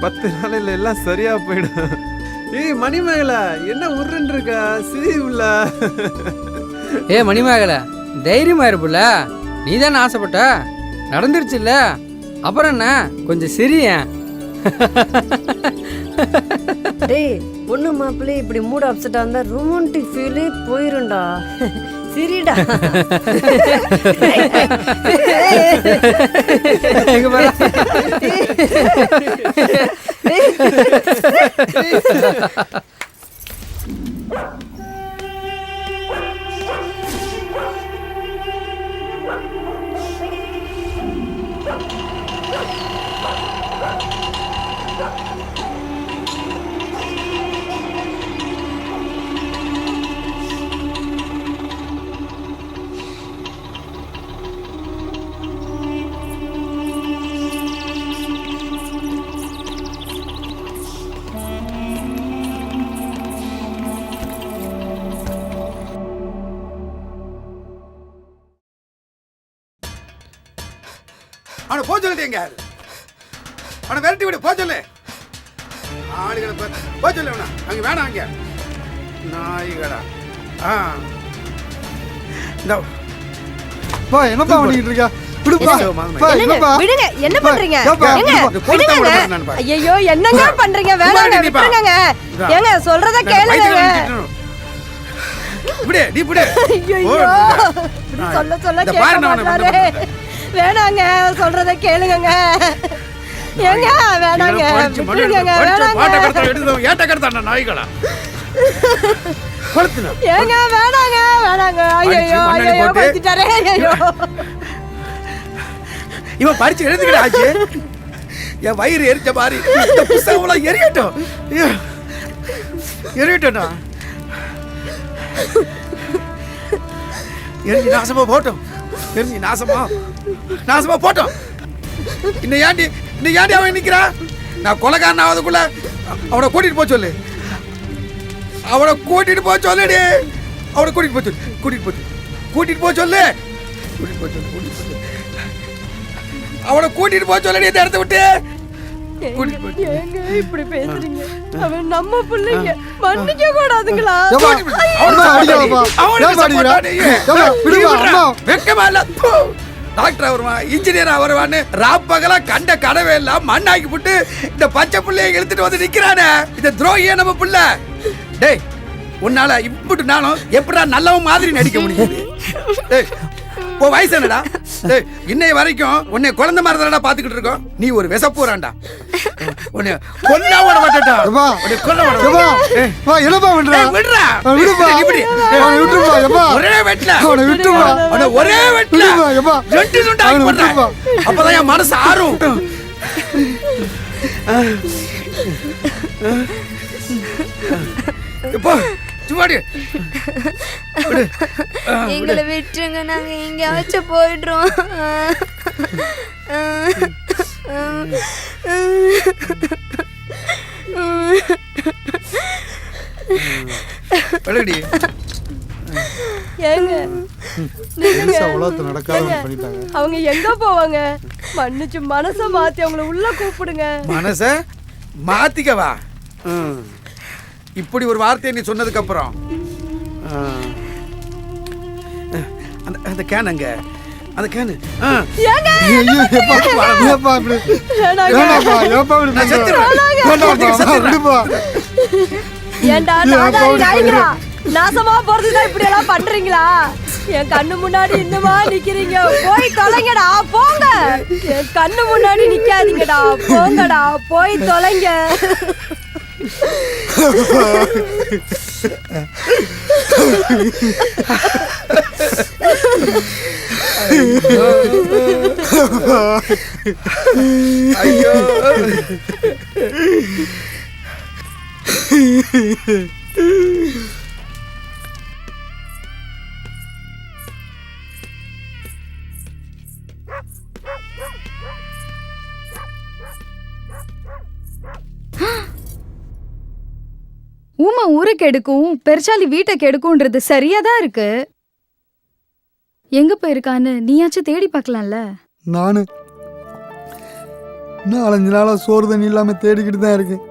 10 நாளில் எல்லாம் சரியா போயிடும். ஏய் மணிமேகலை, என்ன உருன்னு இருக்கா? சிரி உள்ள. மணிமேகலை, தைரியமா இருப்புல. நீ தானே ஆசைப்பட்ட, நடந்துருச்சு இல்ல. அப்புறம் என்ன, கொஞ்சம் சிரியன். டேய், பொண்ணு மாப்பிள்ளை இப்படி மூட் அப்செட்டாக இருந்தால் ரொமான்டிக் ஃபீலே போயிரும்டா. சரிடா. அவனை போக சொல்லிட்டீங்க. அவனை விரட்டி விடு, போக சொல்லு. ஆளுகளை போக சொல்லு. அவனை அங்கே வேணாம். அங்கே நாய்களா. இந்த என்னப்பா பண்ணிக்கிட்டு இருக்கா? விடுப்பா. பா, என்னங்க, விடுப்பா. விடுங்க. என்ன பண்றீங்க? ஏப்பா, ஏங்க, இந்த கொளுத்த விடுங்கங்க. விடுறது நான் பாரு. ஐயையோ, என்னங்க பண்றீங்க? வேணாங்க, விடுப்பா. விட்டுருங்கங்க. ஏங்க, சொல்றத நான் கேளுங்க. வயித்துல வலிக்கிட்டணும். விடு, நீ விடு. ஐயையோ, இப்படி சொல்ல சொல்ல இந்த கேட்க பாரு நான் உன்னை மாட்டாரே. வேணாங்க, சொல்றத கேளுங்கங்க. ஏங்க, வேணாங்க, விட்டுருங்கங்க, வேணாங்க. ஏட்ட கருத்தாண்ட நாய்களா கொளுத்துனா. ஏங்க, வேணாங்க, வேணாங்க. ஐயையோ, மண்ணெண்ணெய் ஐயையோ, போட்டு. படுத்திட்டாரே. ஐயையோ. இவன் பறிச்சு எழுதுக்கிட்ட ஆச்சு. என் வயிறு எரிச்ச மாதிரி இந்த புஸ்தகம் எரியட்டும். எரியட்டா எரிஞ்சு நாசமா போட்டோம். எரிஞ்சு நாசமா போட்டோம். இன்னும் ஏண்டி அவன் நிக்கிறான்? நான் கொலைகாரன் ஆவதுக்குள்ள அவனை கூட்டிட்டு போக சொல்லு. அவனை கூட்டிட்டு போக சொல்லுடி. அவனை கூட்டிட்டு போக சொல்லு. கூட்டிட்டு போக சொல்லு. அவனை கூட்டிட்டு போக சொல்லடி இந்த இடத்த விட்டு. ஏங்க இப்படி பேசுறீங்க? அவன் நம்ம பிள்ளைங்க, மன்னிக்க கூடாதுங்களா? வெக்கமா இல்ல? டாக்டர் வருவா, இன்ஜினியரா வருவான்னு ராப்பகலா கண்ட கடவே இல்ல மண்ணாக்கி போட்டு இந்த பச்சை பிள்ளைய இழுத்துட்டு வந்து நிக்கிறானே. இந்த துரோகிய நம்ம புள்ள. டேய், உன்னால இப்படி நானும் எப்படா நல்லவன் மாதிரி நடிக்க முடியும்? டேய், உன் வயசு என்னடா? டேய், இன்னைய வரைக்கும் உன்னை குழந்தை மாதிரி தானடா பாத்துக்கிட்டு இருக்கோம். நீ ஒரு விசப்பூரான்டா. உன்னை கொல்ல விட மாட்டேன்டா. உன்னை கொல்ல விட மாட்டேன். வா, என்னப்பா பண்ற? விடுடா. விடுப்பா. இப்படி. அவனை விட்டுருப்பா. எப்பா, ஒரே வெட்ல. அவனை விட்டுருப்பா. அவனை ஒரே வெட்ல. விடுப்பா, எப்பா. ரெண்டு துண்டா அவனை போடுறேன். விட்டுருப்பா. அப்பதான் என் மனசு ஆறும். இப்போ சும்மாடி. எங்களை விட்டுருங்க, நாங்க எங்கேயாச்சும் போயிடுறோம். பழகடி. ஏங்க, உலகத்தை நடக்காத பண்ணிட்டாங்க. அவங்க எங்க போவாங்க? மன்னிச்சு மனச மாத்தி அவங்கள உள்ள கூப்பிடுங்க. மனச மாத்திக்கவா? இப்படி ஒரு வார்த்தையை நீ சொன்னதுக்கு அப்புறம் அந்த கேன் அங்க, அந்த கேனு ஏண்டா நாய்களா, நாசமா போறதுதான் இப்படி எல்லாம் பண்றீங்களா? என் கண்ணு முன்னாடி இன்னுமா நிக்கிறீங்க? போய் தொலைங்கடா, போங்க. என் கண்ணு முன்னாடி நிக்காதீங்கடா, போங்கடா, போய் தொலைங்க. ஐயோ. ஊமை ஊரை கெடுக்கும், பெருச்சாலி வீட்டை கெடுக்கும்ன்றது சரியாதான் இருக்கு. எங்க போயிருக்கான்னு நீயாச்சும் தேடி பார்க்கலாம்ல? நானு 4-5 நாளா சோறு தண்ணி இல்லாம தேடிக்கிட்டு தான் இருக்கேன்.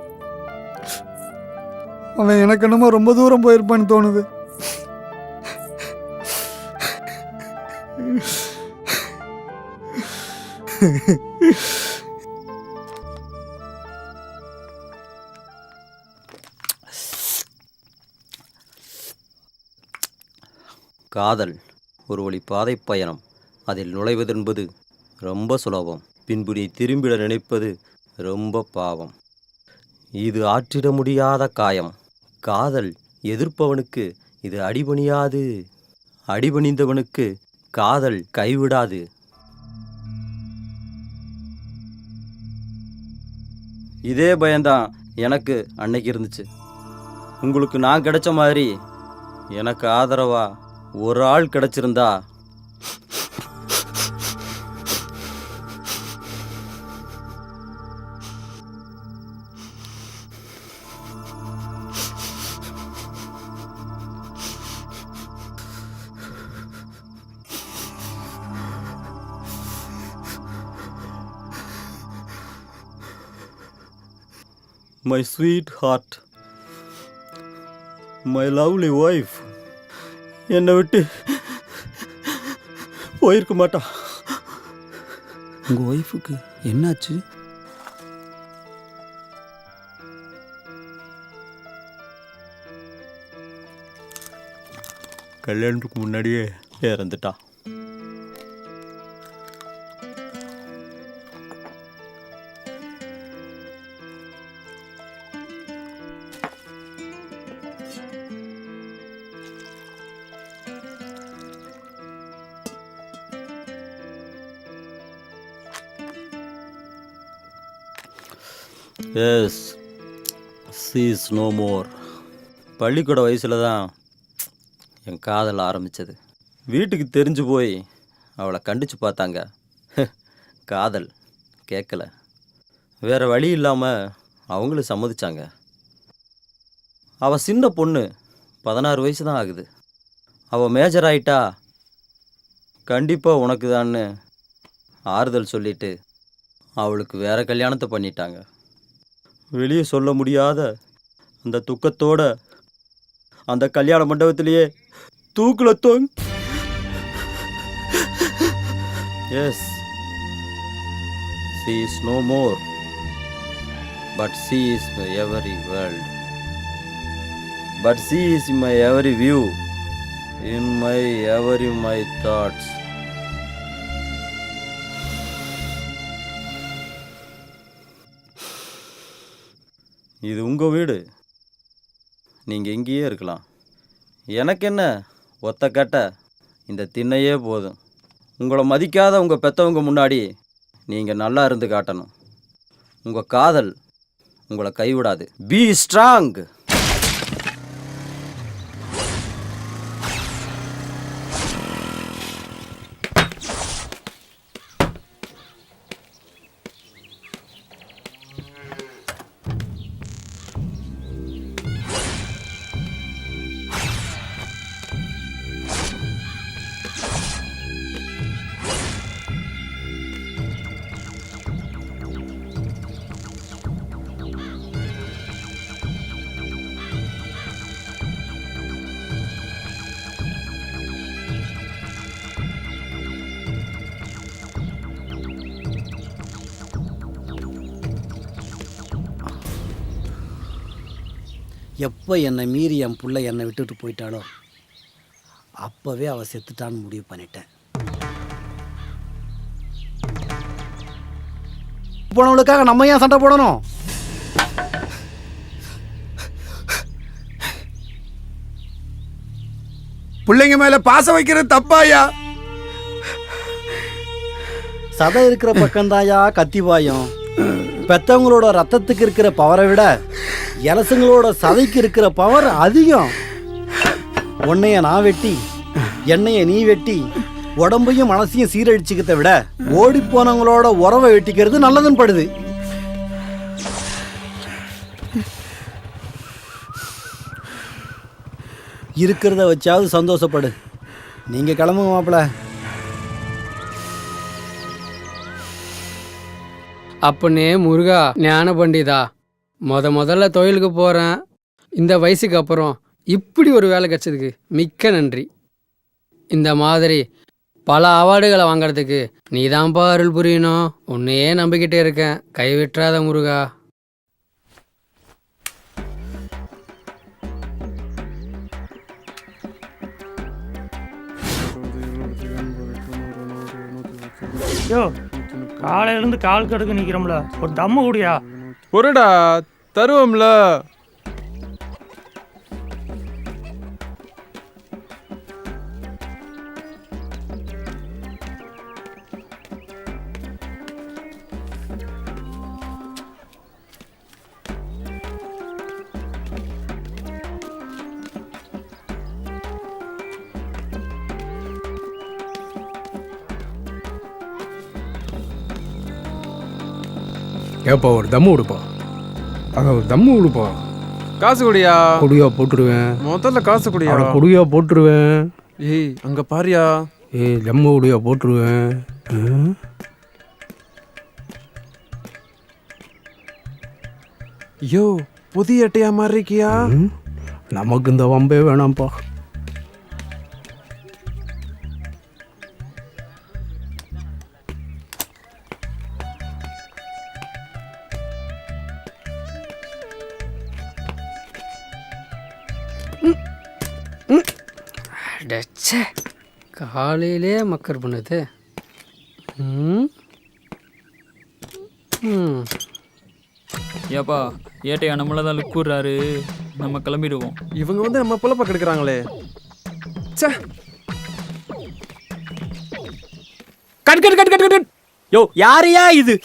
அவன் எனக்கு என்னமோ ரொம்ப தூரம் போயிருப்பான்னு தோணுது. காதல் ஒரு வழி பாதை பயணம். அதில் நுழைவதென்பது ரொம்ப சுலபம். பின்பு நீ திரும்பிட நினைப்பது ரொம்ப பாவம். இது ஆற்றிட முடியாத காயம். காதல் எதிர்ப்பவனுக்கு இது அடிபணியாது. அடிபணிந்தவனுக்கு காதல் கைவிடாது. இதே பயம்தான் எனக்கு அன்னைக்கு இருந்துச்சு. உங்களுக்கு நான் கிடைச்ச மாதிரி எனக்கு ஆதரவா ஒரு ஆள் கிடைச்சிருந்தா my sweetheart, my lovely wife என்னை விட்டு போயிருக்க மாட்டான். உங்கள் ஒய்ஃபுக்கு என்னாச்சு? கல்யாணத்துக்கு முன்னாடியே இறந்துட்டா. Yes, she is no more. பள்ளிக்கூட வயசில் தான் என் காதல் ஆரம்பித்தது. வீட்டுக்கு தெரிஞ்சு போய் அவளை கண்டித்து பார்த்தாங்க. காதல் கேட்கல. வேறு வழி இல்லாமல் அவங்களும் சம்மதிச்சாங்க. அவள் சின்ன பொண்ணு, 16 வயசு தான் ஆகுது. அவள் மேஜர் ஆயிட்டா கண்டிப்பாக உனக்கு தான்னு ஆறுதல் சொல்லிட்டு அவளுக்கு வேறு கல்யாணத்தை பண்ணிட்டாங்க. வெளியே சொல்ல முடியாத அந்த துக்கத்தோட அந்த கல்யாண மண்டபத்திலேயே தூக்கில் S, she is no more, but she is my every world, but she is my every view, in my every my thoughts. இது உங்கள் வீடு, நீங்கள் இங்கேயே இருக்கலாம். எனக்கு என்ன, ஒத்த கட்ட இந்த திண்ணையே போதும். உங்களை மதிக்காத உங்கள் பெற்றவங்க முன்னாடி நீங்கள் நல்லா இருந்து காட்டணும். உங்கள் காதல் உங்களை கைவிடாது. Be strong. எப்போ என்னை மீறி என் புள்ள என்னை விட்டுட்டு போயிட்டாலோ அப்போவே அவள் செத்துட்டான்னு முடிவு பண்ணிட்டேன். போனவளுக்காக நம்ம ஏன் சண்டை போடணும்? பிள்ளைங்க மேல பாசம் வைக்கிறது தப்பாயா? சதை இருக்கிற பக்கம்தாயா கத்திவாயம். பெத்தவங்களோட ரத்தத்துக்கு இருக்கிற பவரை விட இலசுங்களோட சதைக்கு இருக்கிற பவர் அதிகம். உன்னைய நான் வெட்டி என்னைய நீ வெட்டி உடம்பையும் மனசையும் சீரழிச்சுக்கிறத விட ஓடி போனவங்களோட உறவை வெட்டிக்கிறது நல்லதுன்னு படுது. இருக்கிறத வச்சாவது சந்தோஷப்படு. நீங்க கிளம்புங்க மாப்பிள்ள. அப்பனே முருகா ஞான பண்டிதா, முதல்ல தொழிலுக்கு போகிறேன். இந்த வயசுக்கு அப்புறம் இப்படி ஒரு வேலை கிடைச்சதுக்கு மிக்க நன்றி. இந்த மாதிரி பல அவார்டுகளை வாங்கிறதுக்கு நீ தான்ப்பா அருள் புரியணும். உன்னையே நம்பிக்கிட்டே இருக்கேன், கைவிட்டுறாத முருகா. யோ, காலையிலேருந்து கால் கடுக்கு நிற்கிறோம்ல, ஒரு தம்மு கூடியா? பொருடா தருவோம்ல. ஏப்பா ஒரு தம்மு கொடுப்பா. ஒரு தம்மு கொடுப்பா. காசு குடியா? குடியா போட்டுருவேன். முதல்ல காசு குடியா? குடியா போட்டுருவேன். ஏய் அங்க பாரியா. ஏய் தம்மு குடியா போட்டுருவேன். ஐயோ புதிய அட்டையா மாதிரி இருக்கியா? நமக்கு இந்த வம்பே வேணாம்ப்பா. அடச்சே, காலையிலே மக்கர் பண்ணுது. ம் ம் ஏப்பா ஏட்டையா நம்மள தான் லுக்கூறாரு, நம்ம கிளம்பிடுவோம். இவங்க வந்து நம்ம புலப்ப கெடுக்கிறாங்களே. ச்சே. Cut cut cut cut cut. யோ யாரையா இது?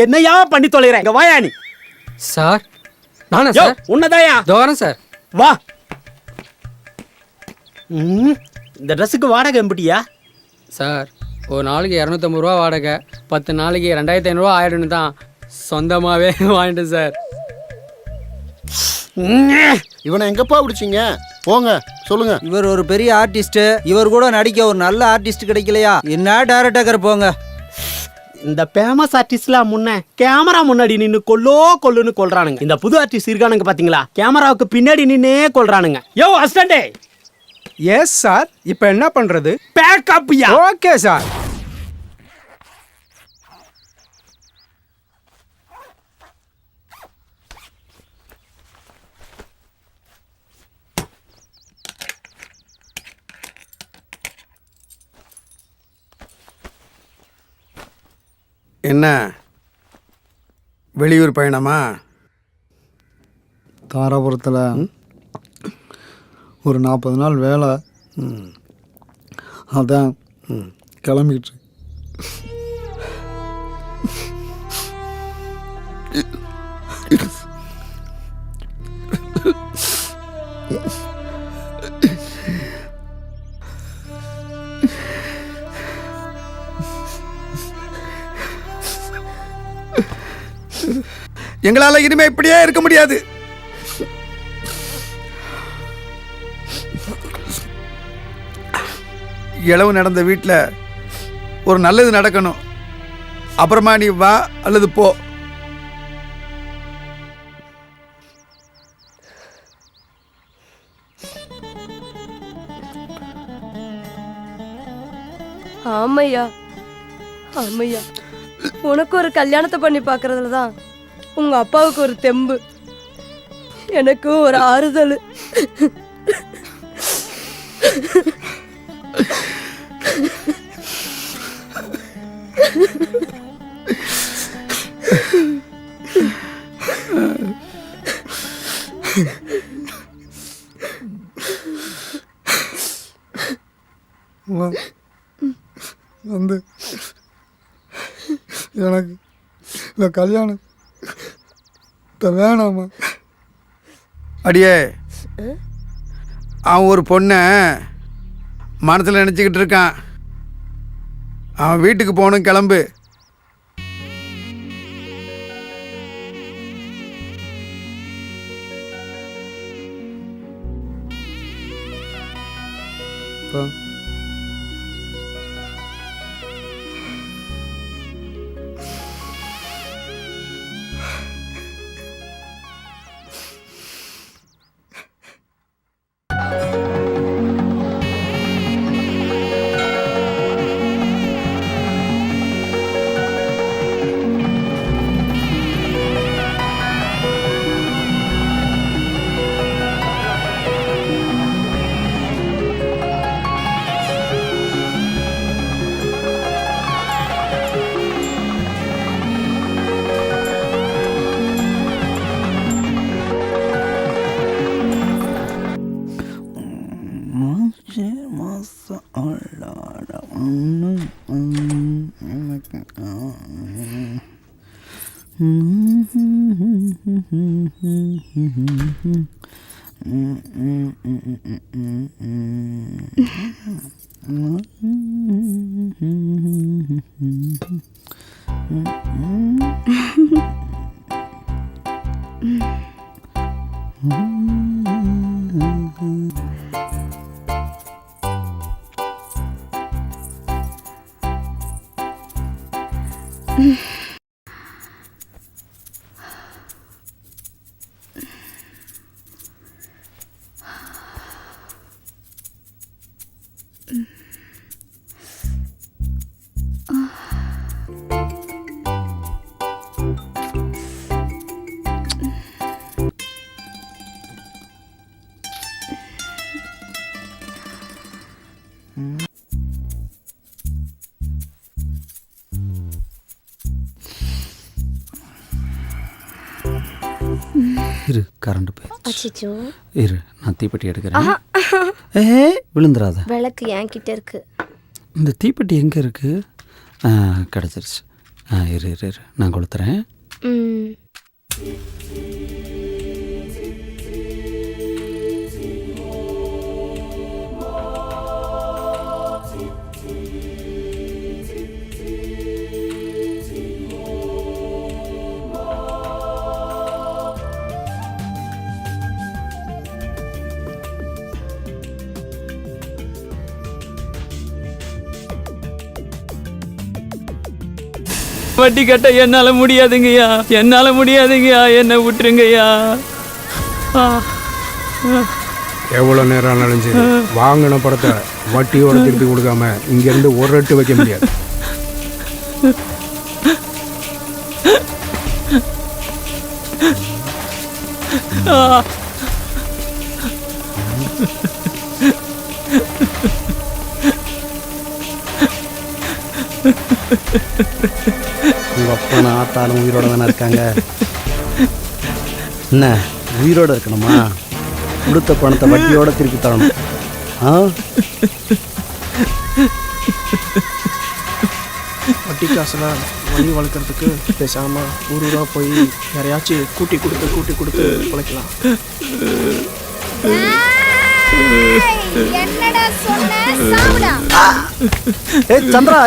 என்னையா பண்ணி தொலைகிறேன்? இங்க வாயா நீ. சார் நானா யோ சார்? உன்னதாயா? தோரம் சார். வா. இந்த ட்ரெஸ்ஸுக்கு வாடகை எம்பிட்டியா? சார் ஒரு நாளைக்கு 250 ரூபா வாடகை, 10 நாளைக்கு 2500 ஆயிடும்னு தான் சொந்தமாகவே வாங்கிட்டேன் சார். இவனை எங்கப்பா பிடிச்சிங்க? போங்க சொல்லுங்க. இவர் ஒரு பெரிய ஆர்டிஸ்ட், இவர் கூட நடிக்க ஒரு நல்ல ஆர்டிஸ்ட் கிடைக்கலையா? என்ன டைரக்டர் போங்க. இந்த ஃபேமஸ் ஆர்டிஸ்ட்லாம் முன்ன கேமரா முன்னாடி நின்று கொல்லுன்னு கொல்றானுங்க. இந்த புது ஆர்டிஸ்ட் இருக்கானுங்க பாத்தீங்களா, கேமராவுக்கு பின்னாடி நின்னே கொல்றானுங்க. யோ அசிஸ்டன்டே. Yes sir. இப்போ என்ன பண்றது? பேக்கப். Okay sir. என்ன வெளியூர் பயணமா? தாராபுரத்தில் ஒரு 40 நாள் வேலை. அதான் கிளம்பிக்கிட்டு. எங்களால இனிமே இப்படியே இருக்க முடியாது. இளவு நடந்த வீட்டில் ஒரு நல்லது நடக்கணும். அப்புறமா நீ வா அல்லது போ. ஆமையா ஆமையா, உனக்கு ஒரு கல்யாணத்தை பண்ணி பார்க்கறதுல தான் உங்க அப்பாவுக்கு ஒரு தெம்பு, எனக்கு ஒரு ஆறுதல். வந்து எனக்கு இந்த கல்யாணம் வேணாமா? அடியே, அவன் ஒரு பொண்ணை மனசில் நினச்சிக்கிட்டு இருக்கான். அவன் வீட்டுக்கு போகணும், கிளம்பு. இரு கரண்ட் போய் அச்சோ இரு நான் தீப்பெட்டி எடுக்கிறேன். விழுந்துடாத. விளக்கு என்கிட்ட இருக்கு. இந்த தீப்பெட்டி எங்கே இருக்கு? கிடச்சிருச்சு. இரு இரு இரு நான் கொளுத்துறேன். வட்டி கட்ட என்னால முடியாதுங்கய்யா, என்னால முடியாதுங்கய்யா, என்ன விட்டுருங்கய்யா. எவ்வளோ நேரம் ஆனாலும் சரி வாங்கின படத்தை வட்டியோட திருப்பி கொடுக்காம இங்கேருந்து ஒரு ரெட்டு வைக்க முடியாது. உங்கள் அப்பா நான் ஆத்தாலும் உயிரோட தானே இருக்காங்க. என்ன உயிரோடு இருக்கணுமா? கொடுத்த பணத்தை வட்டியோட திருப்பி தரணும். வட்டி காசுலாம் வண்டி வளர்க்குறதுக்கு பேசாம ஊரூரா போய் யாரையாச்சும் கூட்டி கொடுத்து உழைக்கலாம். சந்திரா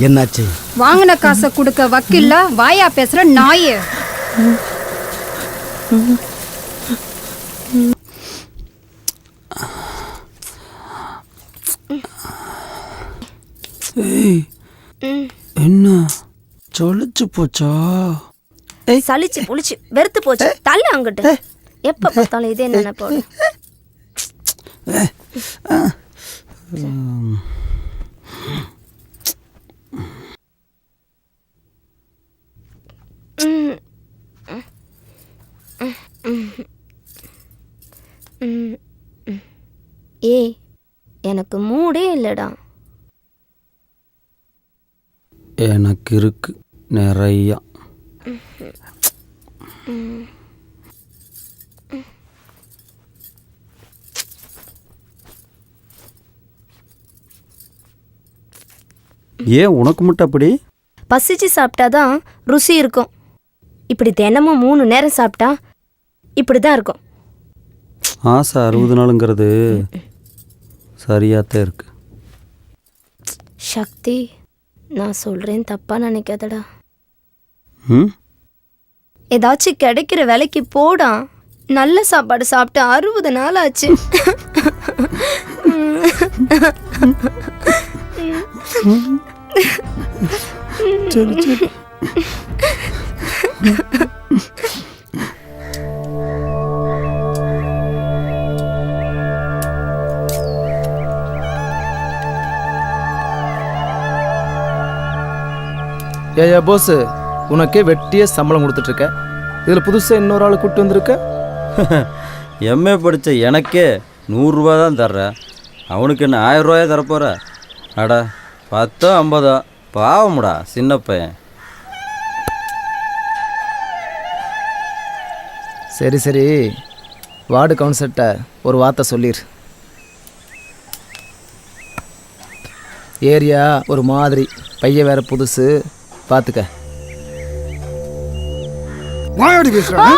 என்னாச்சு? வாங்கின காசை கொடுக்க வக்கில்ல வாயா பேசுற நாயே. என்ன சொல்லிச்சு போச்சா? சலிச்சு புளிச்சு வெறுத்து போச்சு. தள்ளு அங்கிட்டு. எப்ப பார்த்தாலும் இதே நினைப்போம். ஏய் எனக்கு மூடே இல்லடா. எனக்கு இருக்கு நிறையா. ஏன் உனக்கு மட்டும் அப்படி? பசிச்சு சாப்பிட்டாதான் ருசி இருக்கும். இப்படி தினமும் 3 நேரம் சாப்பிட்டா இப்படிதான் இருக்கும். ஆசை 60 நாளுங்கிறது சரியாத்தான் இருக்கு. சக்தி நான் சொல்றேன் தப்பா நினைக்காதடா. ஏதாச்சும் கிடைக்கிற வேலைக்கு போடா. நல்ல சாப்பாடு சாப்பிட்டு 60 நாள் ஆச்சு. சரி சரி. ஏயா போஸ், உனக்கே வெட்டியே சம்பளம் கொடுத்துட்டு இருக்க. இதில் புதுசாக இன்னொரு ஆள் கூப்பிட்டு வந்திருக்க. எம்ஏ படித்த எனக்கே 100 ரூபா தான் தர்றேன். அவனுக்கு என்ன 1000 ரூபாயே தரப்போகிற? அடா 10 50 பாவமுடா சின்ன பையன். சரி சரி, வார்டு கவுன்சிலர்கிட்ட ஒரு வார்த்தை சொல்லிடு. ஏரியா ஒரு மாதிரி, பையன் வேற புதுசு, பார்த்துக்க. வாயோடி பேசுறேன்.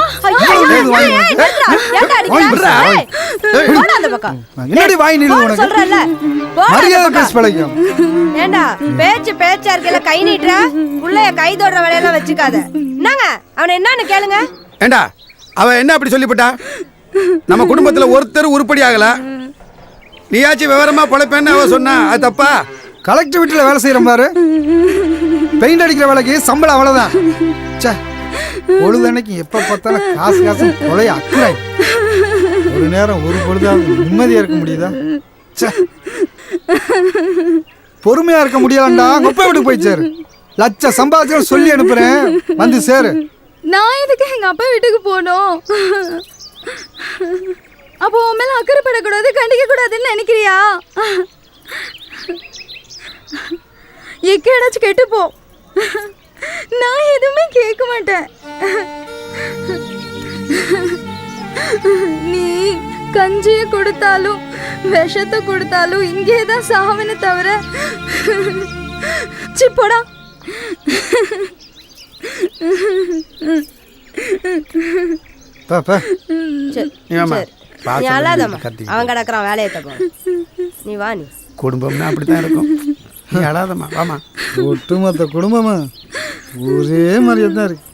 என்னடி வாய் நில்லு உனக்கு? சொல்றல மரியாதை பேச பழகியும். ஏண்டா பேச்சா இருக்கல கை நீட்ற புள்ளைய கை தொடுற வேலையெல்லாம் வச்சுக்காத. என்னங்க அவன் என்னன்னு கேளுங்க. ஏண்டா அவன் என்ன அப்படி சொல்லிவிட்டா? நம்ம குடும்பத்துல ஒருத்தர் உருப்படி ஆகல, நீயாச்சும் விவரமா பொழைப்பேன்னு அவ சொன்னா அது தப்பா? கலெக்டர் வீட்டில் வேலை செய்யற பாரு, பெயிண்ட் அடிக்கிற வேலைக்கு சம்பளம் அவ்வளவுதான். பொழுதன்னைக்கு எப்ப பார்த்தாலும் காசு கொலைய அக்கறை. ஒரு நேரம் ஒரு பொழுதாவது நிம்மதியா இருக்க முடியுதா? பொறுமையா இருக்க முடியலண்டா. குப்பை விட்டு போய் சேரு. லட்ச சம்பாதிச்சு சொல்லி அனுப்புறேன், வந்து சேரு. நான் எதுக்கு எங்க அப்பா வீட்டுக்கு போனோம்? அப்போ உன் மேல அக்கறைப்படக்கூடாது, கண்டிக்க கூடாதுன்னு நினைக்கிறியா? எக்கேடாச்சும் கெட்டு போ. நான் எதுவுமே கேட்க மாட்டேன். நீ கஞ்சியை கொடுத்தாலும் விஷத்தை கொடுத்தாலும் இங்கே தான் சாவனே தவிர சிப்போடா. அவன் கிடக்குறான் வேலையை தப்பான். நீ வா, நீ குடும்பம்னா அப்படித்தான் இருக்கும். நீ அழாதம்மா, வாமா. ஒட்டுமொத்த குடும்பமா ஒரே மாதிரியே தான் இருக்கு.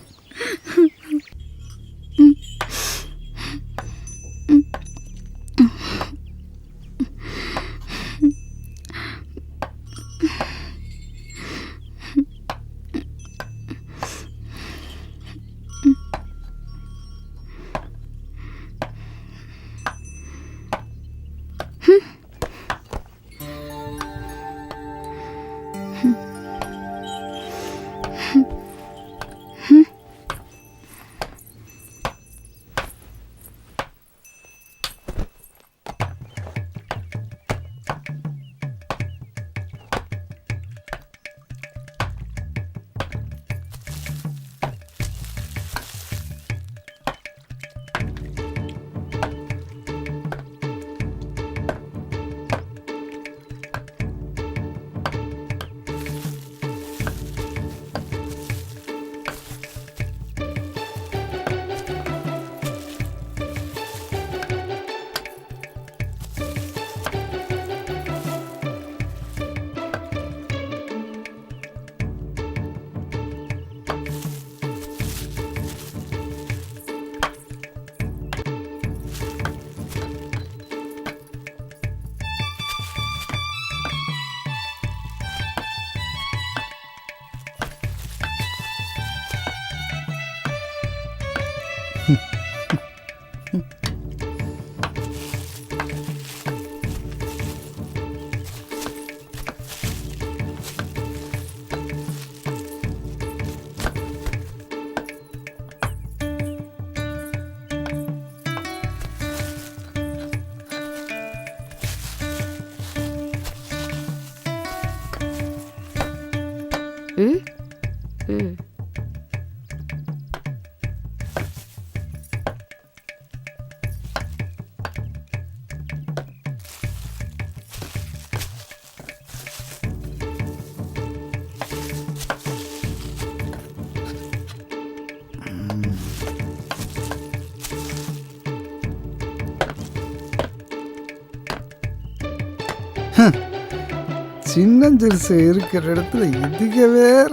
சின்னஞ்சிறுசு இருக்கிற இடத்துல இதுக வேற.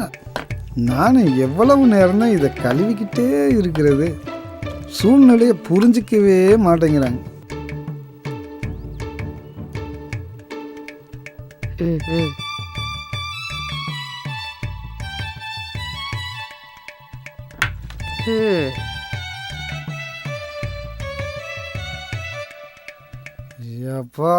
நானும் எவ்வளவு நேரம் தான் இதை கழுவிக்கிட்டே இருக்கிறது. சூழ்நிலையை புரிஞ்சிக்கவே மாட்டேங்கிறாங்க. அப்பா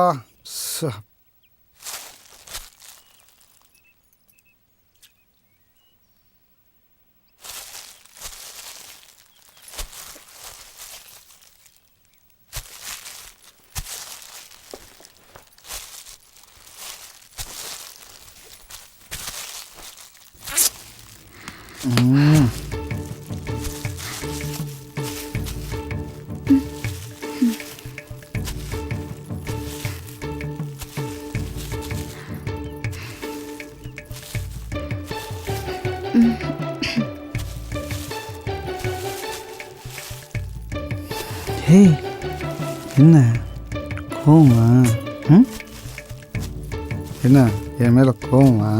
என்ன கோவமா? என்ன என் மேல கோவமா?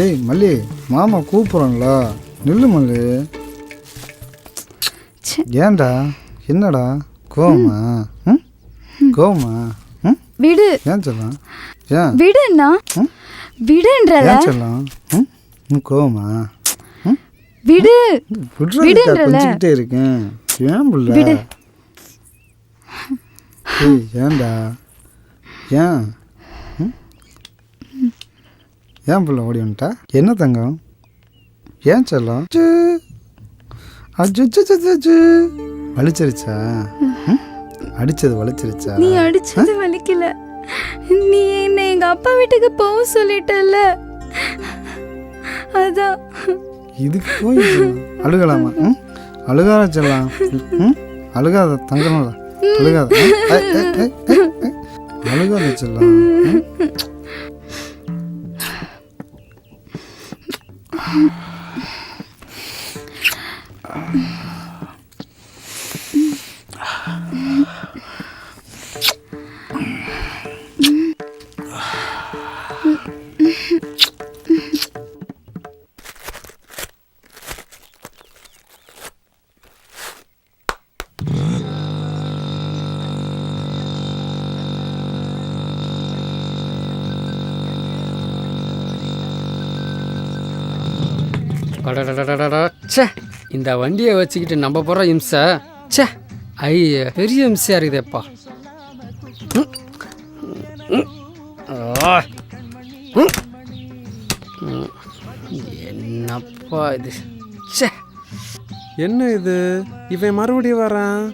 ஏய் மல்லி, மாமா கூப்பிட்றோம்ல, நில்லு மல்லி. ஏன்டா, என்னடா கோவமா? கோவமா? விடு. ஏன் சொல்லலாம்? ஏன் விடுண்ணா, விடுன்றல. ஏன் சொல்லலாம்? கோவமா? விடு. விடுன்றல. கொஞ்சிக்கிட்டே இருக்கேன். ஏன் புள்ள? ஏய் ஏன்டா, ஏன் ஏன் புள்ள ஓடி வந்துட்டா? என்ன தங்கம்? ஏன் செல்லம்? அச்சு வலிச்சிருச்சா? அடிச்சது வலிச்சிருச்சா? நீ அடிச்சது வலிக்கல. நீ என்ன எங்க அப்பா வீட்டுக்கு போக சொல்லிட்டல்ல, அதான். இதுக்கு போய் அழுகலாமா? அழுகாத செல்லாம். அழுகாத தங்கமல்ல, அழுகாத. அழுகாத செல்லாம். ச்சே, இந்த வண்டியை வச்சுக்கிட்டு நம்ம போகிற இம்சை, ச்சே ஐய பெரிய இம்சையாக இருக்குதேப்பா. என்னப்பா இது? ச்சே, என்ன இது? இவன் மறுபடியும் வரான்.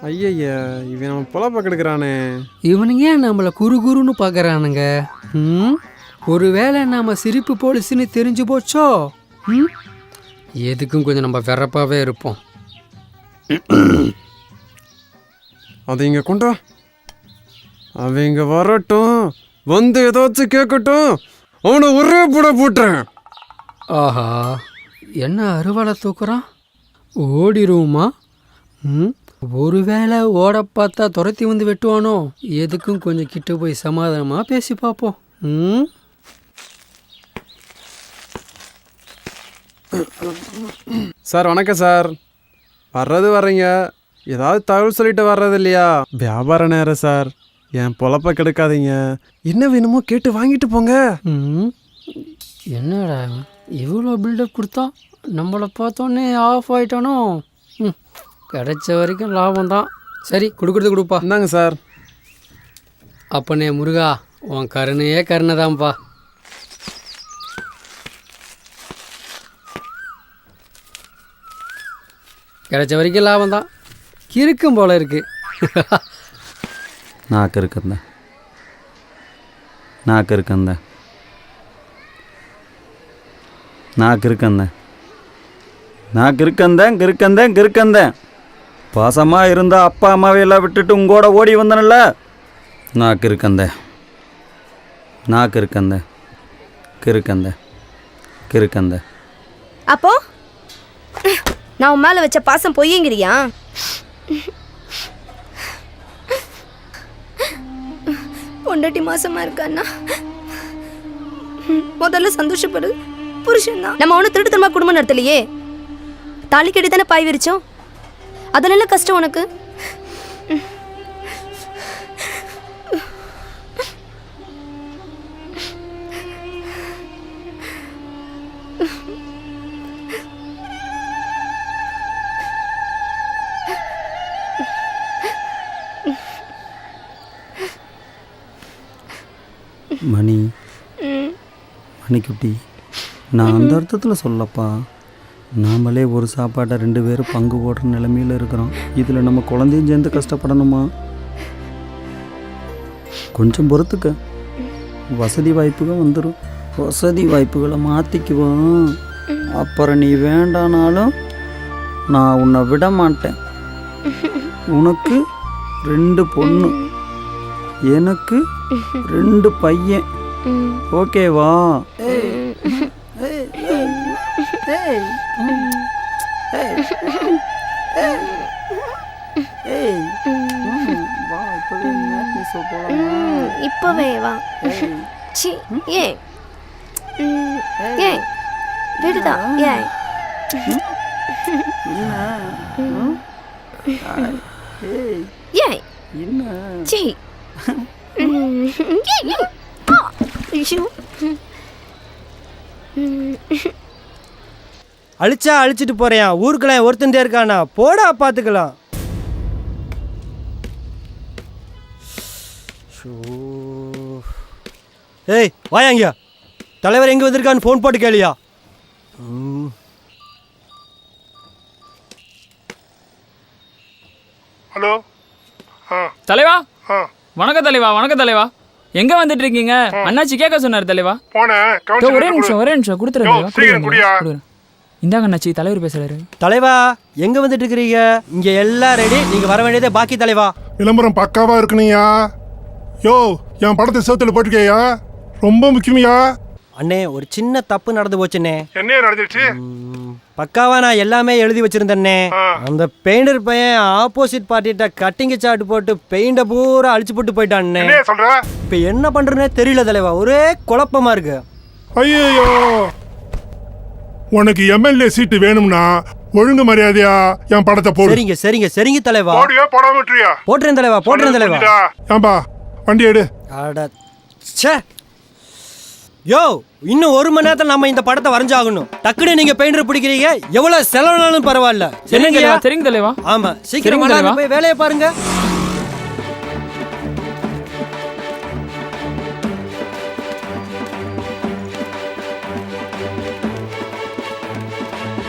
ஐயய்யா, இவன் நம்ம பொழப்ப கெடுக்கிறானே. இவனுங்க ஏன் நம்மளை குறுன்னு பார்க்குறானுங்க? ஒருவேளை நாம் சிரிப்பு போலீஸ்ன்னு தெரிஞ்சு போச்சோ? எதுக்கும் கொஞ்சம் நம்ம வெறப்பாகவே இருப்போம். அதை இங்கே கொண்டா, அவங்க வரட்டும், வந்து ஏதாச்சும் கேட்கட்டும், அவனை ஒரே போட்டுறேன். ஆஹா, என்ன அருவாளை தூக்குறான்? ஓடிருவோமா? ஒருவேளை ஓட பார்த்தா துரத்தி வந்து வெட்டுவானோ? எதுக்கும் கொஞ்சம் கிட்ட போய் சமாதானமாக பேசி பார்ப்போம். சார் வணக்கம் சார். வர்றது வர்றீங்க, ஏதாவது தகவல் சொல்லிட்டு வர்றது இல்லையா? வியாபார நேரம் சார், என் பொழப்ப கெடுக்காதீங்க. என்ன வேணுமோ கேட்டு வாங்கிட்டு போங்க. என்னடா இவ்வளோ பில்டப் கொடுத்தா, நம்மளை பார்த்தோன்னே ஆஃப் ஆகிட்டானோ? கிடைச்ச வரைக்கும் லாபம் தான். சரி, கொடுக்குறது கொடுப்பா. இந்தாங்க சார். அப்பனே முருகா, உன் கருணையே கருணை தான்ப்பா. கிடைச்ச வரைக்கும் லாபம் தான். கிறுக்கும் போல இருக்கு. நாக்கு இருக்கந்த நாக்கு இருக்கந்த நாக்கு இருக்கந்த நாக்கு இருக்கந்தேன் கிறுக்கந்தேன் கிறுக்கந்தேன். பாசமாக இருந்தால் அப்பா அம்மாவை எல்லாம் விட்டுட்டு உங்கூட ஓடி வந்தனல்ல. நாக்கு இருக்கந்தேன் நாக்கு இருக்கந்தேன் கிறுக்கந்தேன் கிறுக்கந்தேன். அப்போ நான் உன் மேல வச்ச பாசம் பொய்யங்கிறியா? பொண்டாட்டி மாசமா இருக்கான்னா முதல்ல சந்தோஷப்படு. புருஷன் தான். நம்ம ஒன்றும் திருட்டுத்தனமா குடும்பம் நடத்தலையே. தாலி கட்டி தானே பாய் விரிச்சோம். அதனால கஷ்டம் உனக்கு. மணிக்குட்டி, நான் அந்த அர்த்தத்தில் சொல்லப்பா. நாமளே ஒரு சாப்பாட்டை 2 பேரும் பங்கு போடுற நிலைமையில் இருக்கிறோம். இதில் நம்ம குழந்தையும் சேர்ந்து கஷ்டப்படணுமா? கொஞ்சம் பொறுத்துக்க, வசதி வாய்ப்புகள் வந்துடும். வசதி வாய்ப்புகளை மாற்றிக்குவோம். அப்புறம் நீ வேண்டானாலும் நான் உன்னை விட மாட்டேன். உனக்கு 2 பொண்ணு, எனக்கு 2 பையன். ஓகேவா? இப்பவே வா. ஏன் ஏன் விடுதா? ஏன் ஏன் அழிச்சா அழிச்சிட்டு போறேன். ஊருக்குலாம் ஒருத்தண்டே இருக்கானா? போடா பார்த்துக்கலாம். ஏய் வாயாங்க, தலைவர் எங்கே வந்திருக்கான்னு ஃபோன் போட்டு கேளியா? ஹலோ தலைவா வணக்கம் தலைவா, வணக்கம் தலைவா. எங்க வந்துட்டு இருக்கீங்க? அண்ணாச்சி கேட்க சொன்னார் தலைவா. போனேன். ஒரே நிமிஷம் கொடுத்துருங்க. இந்தாங்க அண்ணாச்சி, தலைவர் பேசுறாரு. தலைவா எங்க வந்துட்டு இருக்கிறீங்க? இங்க எல்லாம் ரெடி, நீங்க வர வேண்டியதே பாக்கி தலைவா. விளம்பரம் பக்காவா இருக்குனியா? யோ என் படத்தை சேத்துல போட்டுக்கேயா, ரொம்ப முக்கியமியா. அண்ணே ஒரு சின்ன தப்பு நடந்து போச்சுண்ணே. என்ன நடந்துச்சு? பக்காவா நான் எல்லாமே எழுதி வச்சிருந்தேன்னே. அந்த பெயிண்டர் பையன் ஆப்போசிட் பார்ட்டிட்ட கட்டிங் சாட் போட்டு பெயிண்ட பூரா அழிச்சு போட்டு போயிட்டான்னே. என்ன சொல்ற? இப்ப என்ன பண்றேன்னே தெரியல தலைவா, ஒரே குழப்பமா இருக்கு. ஐயோ, உனக்கு எம்எல்ஏ சீட்டு வேணும்னா ஒழுங்கு மரியாதையா என் படத்தை போடு. சரிங்க சரிங்க சரிங்க தலைவா. போடியா போடாம விட்டுறியா? போட்டுறேன் தலைவா, போட்டுறேன் தலைவா. ஏம்பா வண்டி எடு. அட ச்சே. யோ இன்னும் 1 மணி நேரத்துல நம்ம இந்த படத்தை வரைஞ்சாகணும். டக்குனு நீங்க பெயிண்டர் பிடிக்கிறீங்க, எவ்வளவு செலவுனாலும் பரவாயில்ல. சரிங்க தலைவா. ஆமா சீக்கிரம் போய் வேலையை பாருங்க.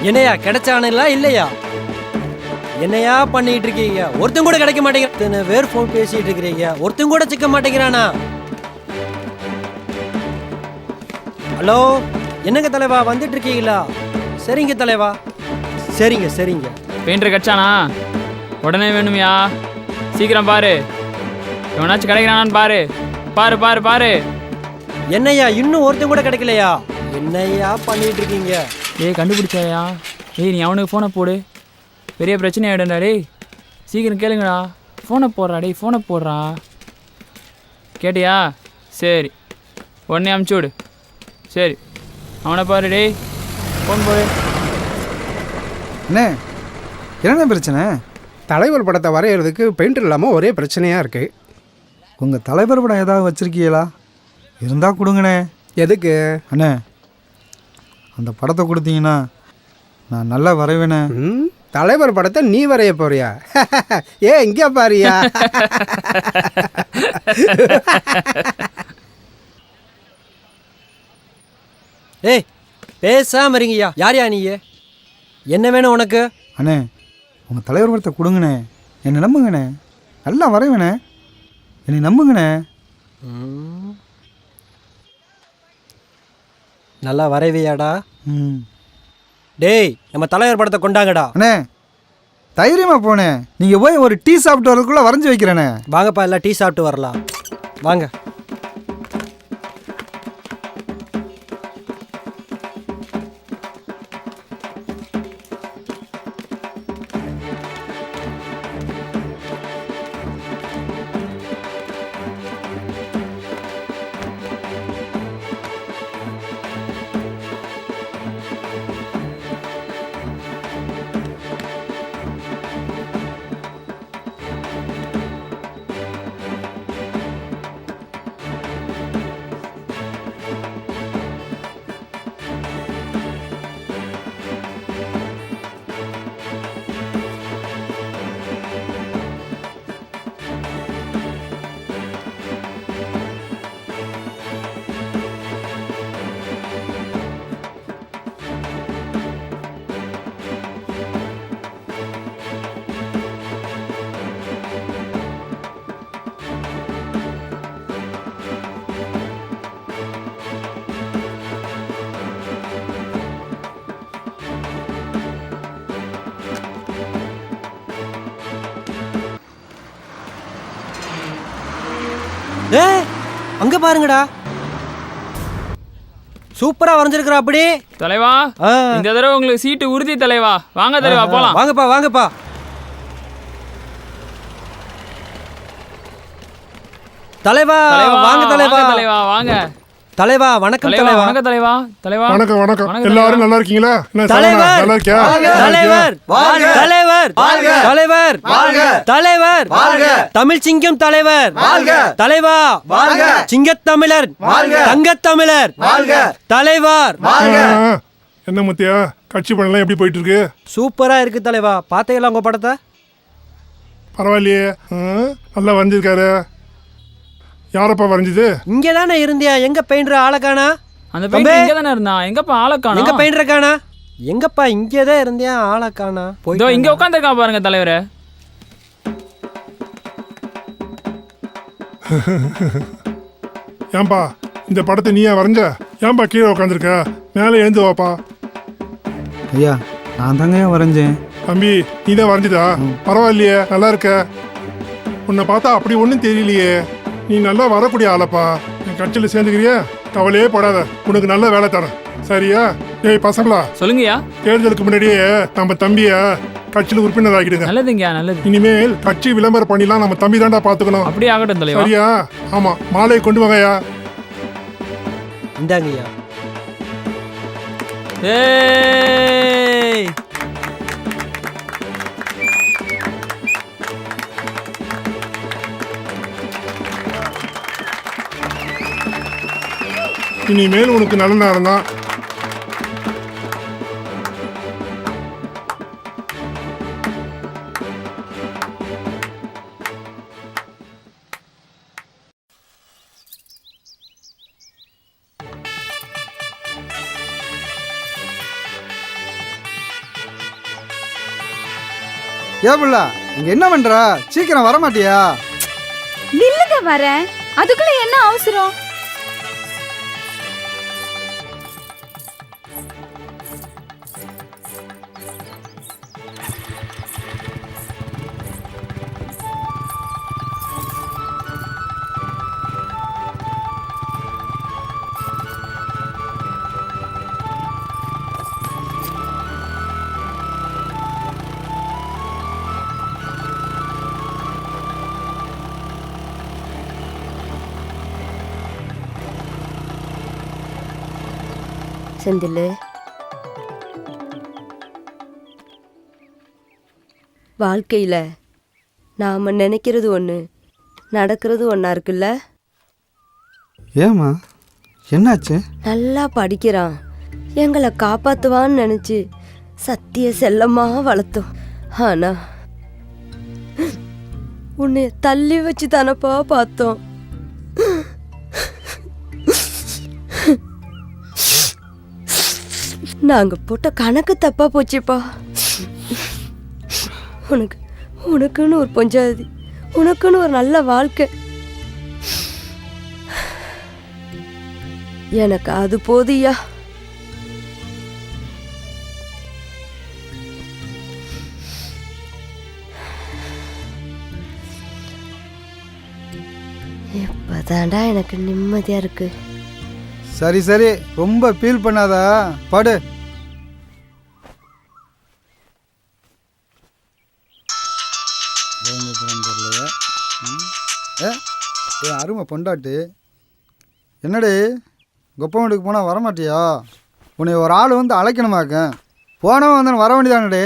என்னையா கிடைச்சானுங்களா இல்லையா? என்னையா பண்ணிட்டு இருக்கீங்க? ஒருத்தன் கூட கிடைக்க மாட்டேங்கிற. வேறு போன் பேசிட்டு இருக்கிறீங்க, ஒருத்தன் கூட சிக்க மாட்டேங்கிறானா? ஹலோ என்னங்க தலைவா வந்துட்டு இருக்கீங்களா? சரிங்க தலைவா. சரிங்க சரிங்க. பெயிண்டர் கட்சானா உடனே வேணுமியா? சீக்கிரம் பாரு, எவனாச்சும் கிடைக்கிறானான்னு பாரு. பாரு பாரு பாரு. என்னையா இன்னும் ஒருத்தன் கூட கிடைக்கலையா? என்னையா பண்ணிட்டு இருக்கீங்க? ஏய் கண்டுபிடிச்சாயா? ஏய் நீ அவனுக்கு ஃபோனை போடு, பெரிய பிரச்சனை ஆகிடும்டா. டேய் சீக்கிரம் கேளுங்கடா, ஃபோனை போடுறா. டேய் ஃபோனை போடுறா. கேட்டியா? சரி உடனே அமுச்சு விடு. சரி அவனை பாரு. டேய் ஃபோன் போடு. என்ன பிரச்சனை? தலைவர் படத்தை வரைகிறதுக்கு பெயிண்டர் இல்லாமல் ஒரே பிரச்சனையாக இருக்குது. உங்கள் தலைவர் படம் ஏதாவது வச்சுருக்கீங்களா? இருந்தால் கொடுங்கண்ணே. எதுக்கு அண்ணே? அந்த படத்தை கொடுத்தீங்கன்னா நான் நல்லா வரைவேனே. தலைவர் படத்தை நீ வரைய போறியா? ஏ இங்கே பாரியா? ஏய் பேசாம இருங்கய்யா. யாரையா நீ? என்ன வேணும் உனக்கு? அண்ணே உங்கள் தலைவர் படத்தை கொடுங்கண்ணே, என்னை நம்புங்கண்ணே, நல்லா வரைவேண்ணே, என்னை நம்புங்கண்ணே. நல்லா வரைவியாடா? டேய் நம்ம தலைவர் படத்தை கொண்டாங்கடா. அண்ணே தைரியமா போனேன், நீங்கள் போய் ஒரு டீ சாப்பிட்டு வரதுக்குள்ளே வரைஞ்சி வைக்கிறேண்ணே. வாங்கப்பா எல்லாம் டீ சாப்பிட்டு வரலாம் வாங்க. ஏய் அங்க பாருங்கடா, சூப்பரா வரைஞ்சிருக்கிறா. அப்படி தலைவா இந்த தடவை உங்களுக்கு சீட்டு உறுதி தலைவா. வாங்க தலைவா போலாம். வாங்கப்பா வாங்கப்பா. தலைவா வாங்க தலைவா. தலைவா வாங்க. தலைவா வணக்கம் தலைவா. வணக்கம் தலைவா. தலைவா வணக்கம் வணக்கம். எல்லாரும் நல்லா இருக்கீங்களா? தலைவர் நல்லா இருக்கியா? தலைவர் தலைவர் தலைவர் தலைவர் தமிழ் சிங்கம் தலைவர் தலைவா சிங்கத்தமிழர் தங்கத்தமிழர் தலைவர். என்ன முத்தியா கட்சி பணம் எப்படி போயிட்டு இருக்கு? சூப்பரா இருக்கு தலைவா. பாத்தீங்களா உங்க படத்தை? பரவாயில்லையே, நல்லா வரைஞ்சிருக்காரு. யாரப்பா வரைஞ்சது? இங்க தானே இருந்தியா? எங்க பெயிண்டர் ஆளை காணா? அந்த பெயிண்டர் இங்க தானே இருந்தான். எங்கப்பா ஆளை காணோம்? எங்க பெயிண்டர் காணா? எங்கப்பா இங்கே தான் இருந்தியா? ஆளை காணா? இதோ இங்க உட்கார்ந்திருக்கான் பாருங்க தலைவரே. ஏன்பா இந்த படத்தை நீயா வரைஞ்ச? ஏன்பா கீழே உட்காந்துருக்க? மேலே எழுந்து வாப்பா. ஐயா நான் தாங்க வரைஞ்சேன். தம்பி நீ தான் வரைஞ்சிதா? பரவாயில்லையே, நல்லா இருக்க. உன்னை பார்த்தா அப்படி ஒன்றும் தெரியலையே. நீ நல்லா வரக்கூடிய ஆளப்பா. என் கட்சியில் சேர்ந்துக்கிறியா? கவலையே படாத, உனக்கு நல்ல வேலை தரேன். சரியா? ஏய் பசங்களா, சொல்லுங்கய்யா. தேர்தலுக்கு முன்னாடியே நம்ம தம்பிய கட்சியில் உறுப்பினர் ஆகிடுங்க. நல்லதுங்கய்யா, நல்லது. இனிமேல் கட்சி விளம்பரம் பண்ணிலாம் நம்ம தம்பி தாண்டா பாத்துக்கணும். அப்படியே ஆகட்டும் தலைவா. சரியா? ஆமா, மாலையை கொண்டு வாங்கய்யா. இந்தாங்கய்யா. ஏய் இனிமேல் உனக்கு நல்ல நேரம் தான். ஏபிள்ள இங்க என்ன பண்ற? சீக்கிரம் வர மாட்டியா? நில்லுங்க வரேன். அதுக்குள்ள என்ன அவசரம்? செந்தில், வாழ்க்கையில் நாம் நினைக்கிறது ஒன்று, நடக்கிறது ஒன்றா இருக்குல்ல? ஏமா என்னாச்சு? நல்லா படிக்கிறான், எங்களை காப்பாற்றுவான்னு நினச்சி சத்திய செல்லமாக வளர்த்தோம். ஆனால் உன்னை தள்ளி வச்சு தானப்பா பார்த்தோம். நாங்க போட்ட கணக்கு தப்பா போச்சுப்பா. உனக்குன்னு ஒரு பஞ்சாயத்து, உனக்குன்னு ஒரு நல்ல வாழ்க்கை. எனக்கு அது போதியா. இப்பதான்டா எனக்கு நிம்மதியா இருக்கு. சரி சரி, ரொம்ப ஃபீல் பண்ணாத, படு. அருமை பொண்டாட்டு. என்னடி கொப்ப வீட்டுக்கு போனால் வரமாட்டியா? உன்னை ஒரு ஆள் வந்து அழைக்கணுமாக்க. போனவன் வந்து வர வேண்டியதானடே.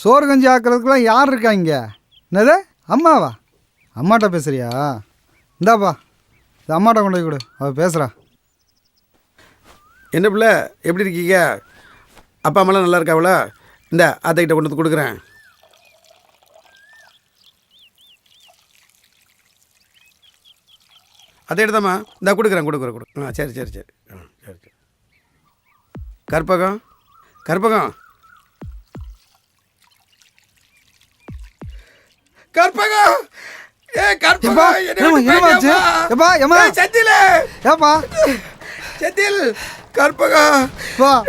சோறு கஞ்சி ஆக்கிறதுக்குலாம் யார் இருக்கா இங்கே? என்னது அம்மாவா? அம்மாட்ட பேசுறியா? இந்தாப்பா, இது அம்மாட்ட கொண்டு போய் கொடு, அவள் பேசுகிறா. என்ன பிள்ளை, எப்படி இருக்கீங்க? அப்பா அம்மாலாம் நல்லா இருக்காவளா? இந்த அத்தைக்கிட்ட கொண்டு வந்து கொடுக்குறேன். அதை எடுத்தாம்மா, இந்த கொடுக்குறேன். ஆ சரி சரி சரி. ஆ சரி சரி. கற்பகம் கற்பகம் கற்பகம், ஏ கற்பகம், செந்தில், ஏப்பா செந்தில், கற்பகம்,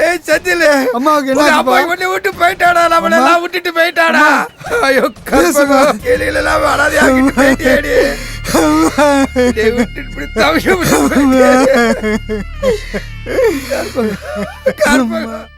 ஏய் செந்தில், அம்மாவுக்கு என்ன? அப்பா உன்னை விட்டு போயிட்டாடா, நம்மளெல்லாம் விட்டுட்டு போயிட்டாடா. ஐயோ கற்பகம், கிளிகளெல்லாம் அனாதையாகிட்டு போயிட்டேடி. விட்டுட்டு இப்படி தவிர கற்பகம்.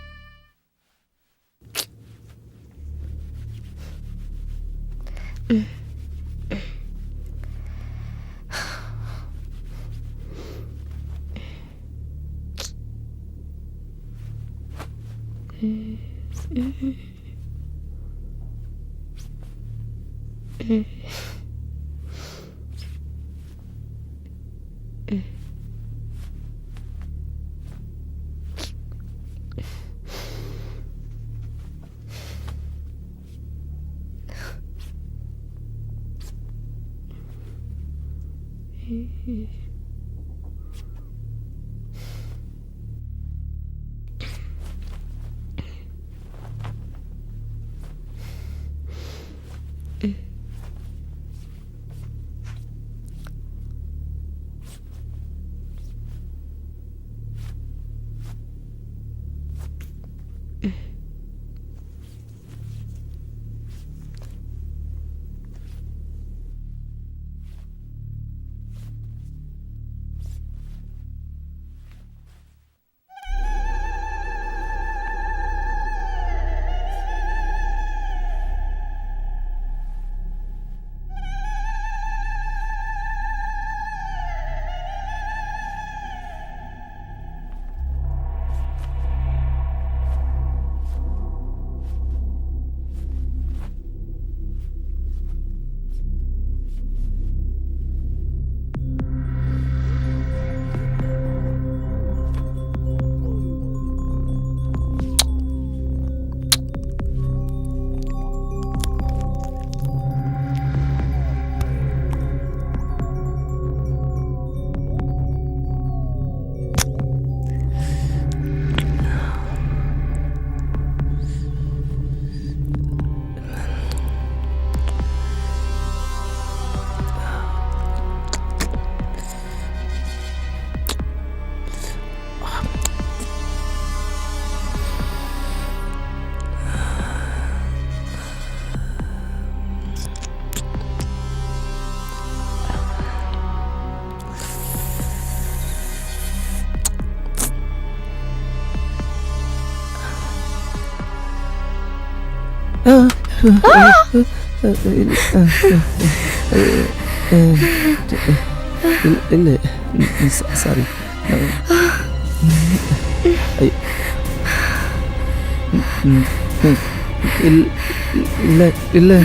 இல்லை சாரி இல்லை இல்லை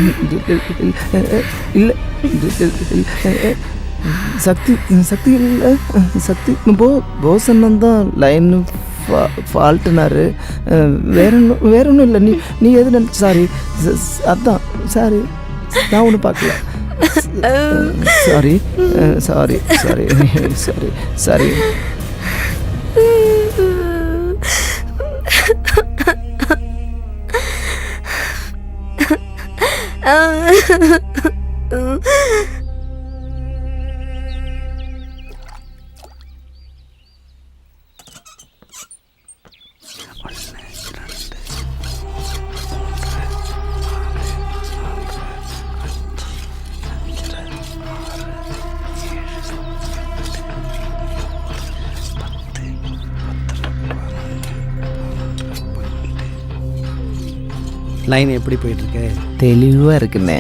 இல்லை சக்தி சக்தி இல்லை சக்தி போஸ் அண்ணன் தான் லைன் ஃபால்ட்டுனாரு. வேற ஒன்றும் இல்லை. நீ எது சாரி அதான் சாரி நான் ஒன்றும் பார்க்கல. Sorry sorry sorry sorry sorry. Line எப்படி போயிட்டுருக்கு? தெளிவாக இருக்குண்ணே.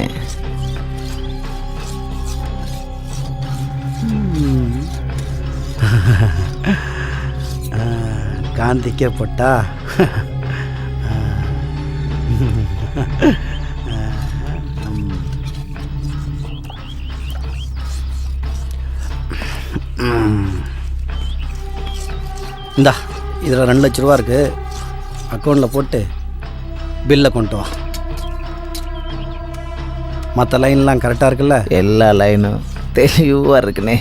காந்திக்கே போட்டா இந்தா இதில் 2 லட்ச ரூபா இருக்குது. அக்கௌண்ட்டில் போட்டு பில்லை கொண்டு வா. மற்ற லைன்லாம் கரெக்டாக இருக்குல்ல? எல்லா லைனும் தெளிவாக இருக்குண்ணே.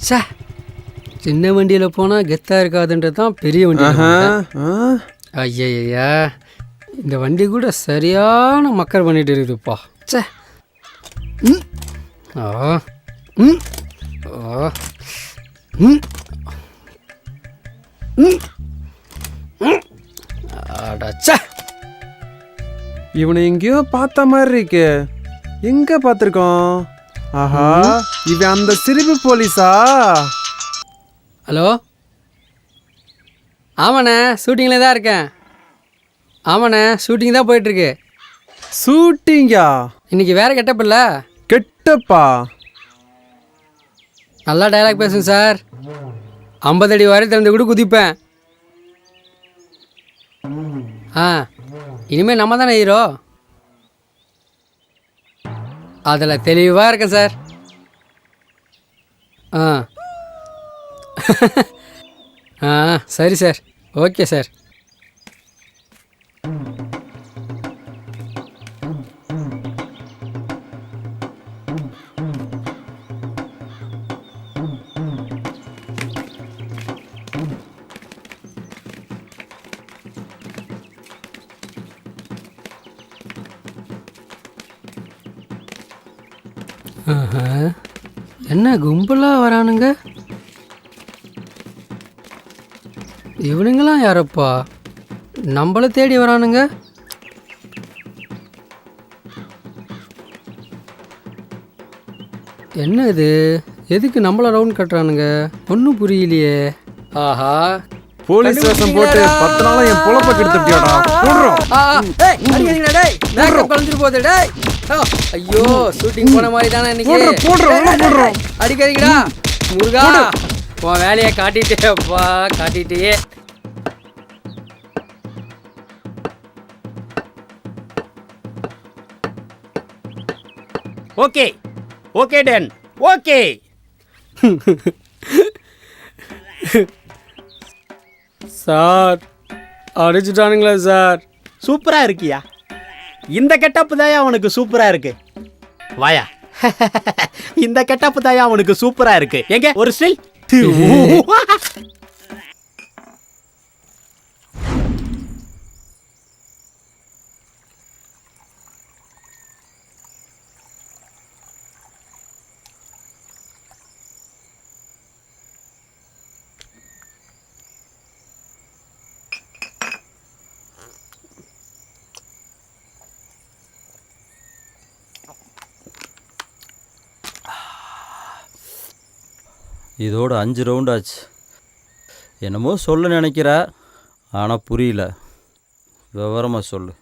சே, சின்ன வண்டியில் போனால் கெத்தாக இருக்காதுன்றது தான் பெரிய வண்டி. ஐயா, இந்த வண்டி கூட சரியான மக்கள் பண்ணிட்டு இருக்குதுப்பா. சே, அடச்சே, இவனை எங்கேயோ பார்த்த மாதிரி இருக்கு. எங்க பார்த்துருக்கோம்? ஆஹா, இவன் அந்த சிரிப்பு போலீஸா? ஹலோ, ஆமாண்ணே, ஷூட்டிங்கில் தான் இருக்கேன். ஆமாண்ணே, ஷூட்டிங் தான் போயிட்டுருக்கு. ஷூட்டிங்கா? இன்னைக்கு வேற கெட்டப் இல்லை? கெட்டப்பா? நல்லா டைலாக் பேசுங்க சார். 50 அடி வரை திறந்து கூட குதிப்பேன். இனிமேல் நம்ம தானே ஹீரோ. அதில் தெளிவாக இருக்கேன் சார். சரி சார், ஓகே சார். என்ன கும்பலாக வரானுங்க? இவனுங்களாம் யாரப்பா? நம்மளை தேடி வரானுங்க. என்ன இது? எதுக்கு நம்மளை ரவுண்ட் கட்டுறானுங்க? ஒன்றும் புரியலையே. ஆஹா, போலீஸ் வேஷம் போட்டு 10 நாளா என் பொழப்ப கெடுத்துட்டியாடா. கலந்துட்டு போகுது. டேய், ஐயோ, ஷூட்டிங் போன மாதிரி தானே இன்னைக்கு. அடிக்காதீங்கடா முருகா, உன் வேலையை காட்டிட்டேப்பா, காட்டிட்டே. Okay okay done okay. Sir, அடிச்சுட்டானுங்களா சார்? சூப்பரா இருக்கியா? இந்த கெட்டப்பு தாயா உனக்கு சூப்பரா இருக்கு. வாயா, இந்த கெட்டப்பு தாயா உனக்கு சூப்பரா இருக்கு. எங்க ஒரு ஸ்டில்? இதோட 5 ரவுண்ட் ஆச்சு. என்னமோ சொல்ல நினைக்கிற, ஆனால் புரியல. விவரமாக சொல்லு.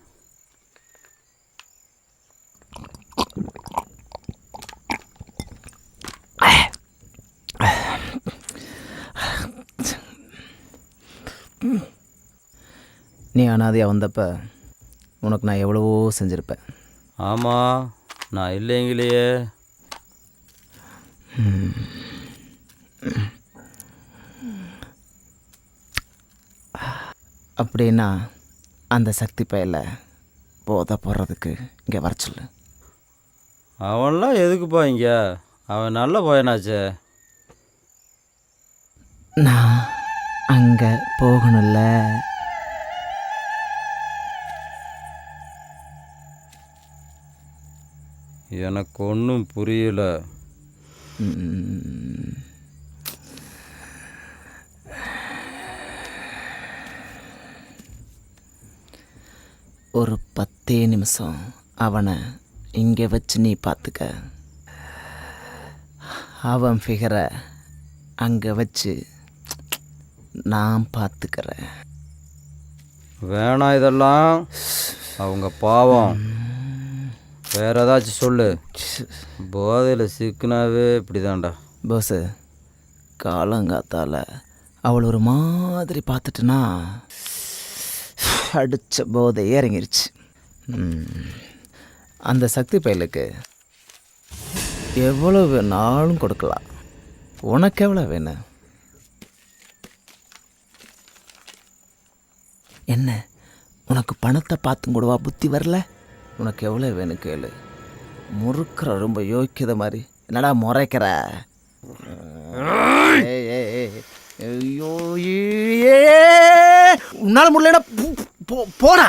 நீ அனாதையாக வந்தப்ப உனக்கு நான் எவ்வளவோ செஞ்சுருப்பேன். ஆமாம், நான் இல்லைங்களே. அப்படின்னா அந்த சக்தி பயல போதை போடுறதுக்கு இங்கே வர சொல்லு. அவன்லாம் எதுக்குப்பா இங்கே? அவன் நல்ல பையனாச்சே. நான் அங்கே போகணும்ல. எனக்கு ஒன்றும் புரியல. ஒரு 10 நிமிஷம் அவனை இங்கே வச்சு நீ பார்த்துக்க. அவன் ஃபிகரை அங்கே வச்சு நான் பார்த்துக்கிறேன். வேணாம், இதெல்லாம் அவங்க பாவம். வேற ஏதாச்சும் சொல்லு. போதையில் சிக்கினாவே இப்படி தான்டா. போஸு, காலங்காத்தால் அவள் ஒரு மாதிரி பார்த்துட்டுனா அடித்த போதை இறங்கிருச்சு. அந்த சக்தி பயலுக்கு எவ்வளோ வேணாலும் கொடுக்கலாம். உனக்கு எவ்வளோ வேணும்? என்ன உனக்கு பணத்தை பார்த்தும் கூடவா புத்தி வரல? உனக்கு எவ்வளோ வேணும் கேளு. முறுக்கிற ரொம்ப யோக்கியத மாதிரி என்னடா முறைக்கிற? ஐயோ, உன்னால் முடியலடா, போடா.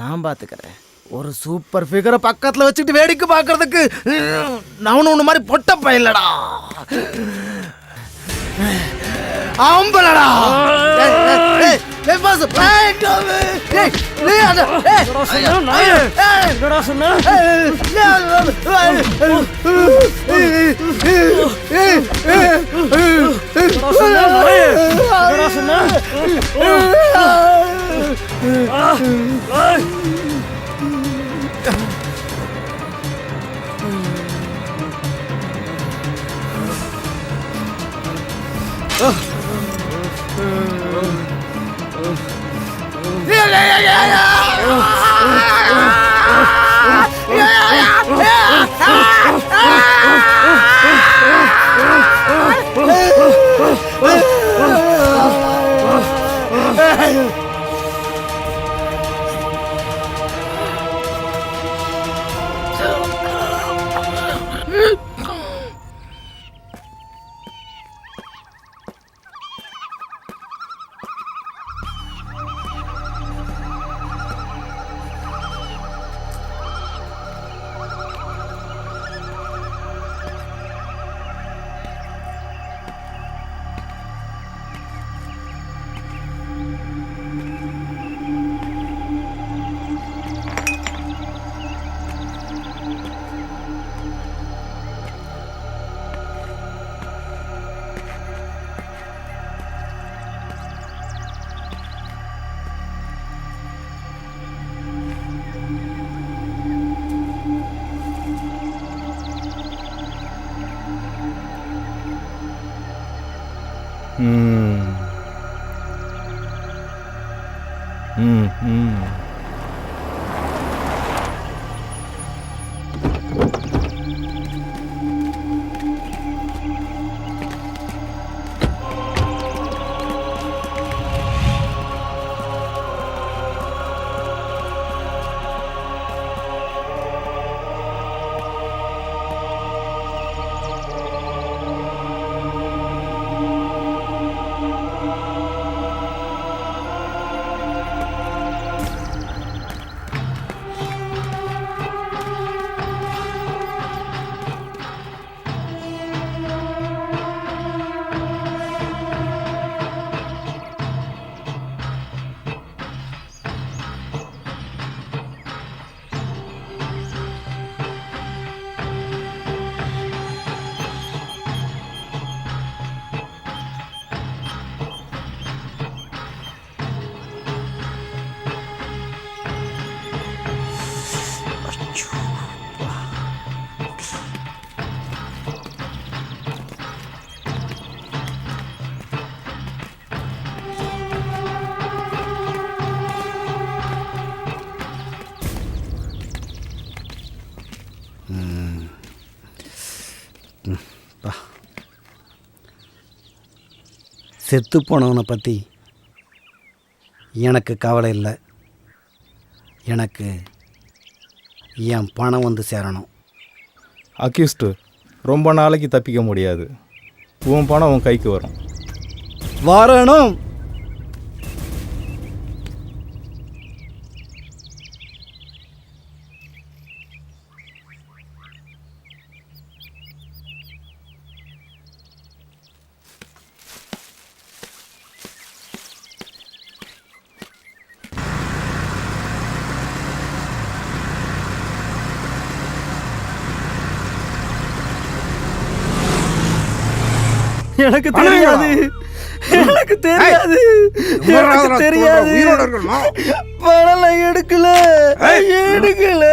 நான் பார்த்துக்கிறேன். ஒரு சூப்பர் ஃபிகரை பக்கத்தில் வச்சுக்கிட்டு வேடிக்கை பார்க்கறதுக்கு நான் ஒன்று மாதிரி பொட்ட பயிலடா, ஆம்பளடா. செத்து போனவனை பற்றி எனக்கு கவலை இல்லை. எனக்கு என் பணம் வந்து சேரணும். அக்யூஸ்டு ரொம்ப நாளைக்கு தப்பிக்க முடியாது. உன் பணம் உன் கைக்கு வரும். வரணும். எனக்கு தெரியாது, எனக்கு தெரியாது, எனக்கு தெரியாது. பணம் எடுக்கல, எடுக்கல.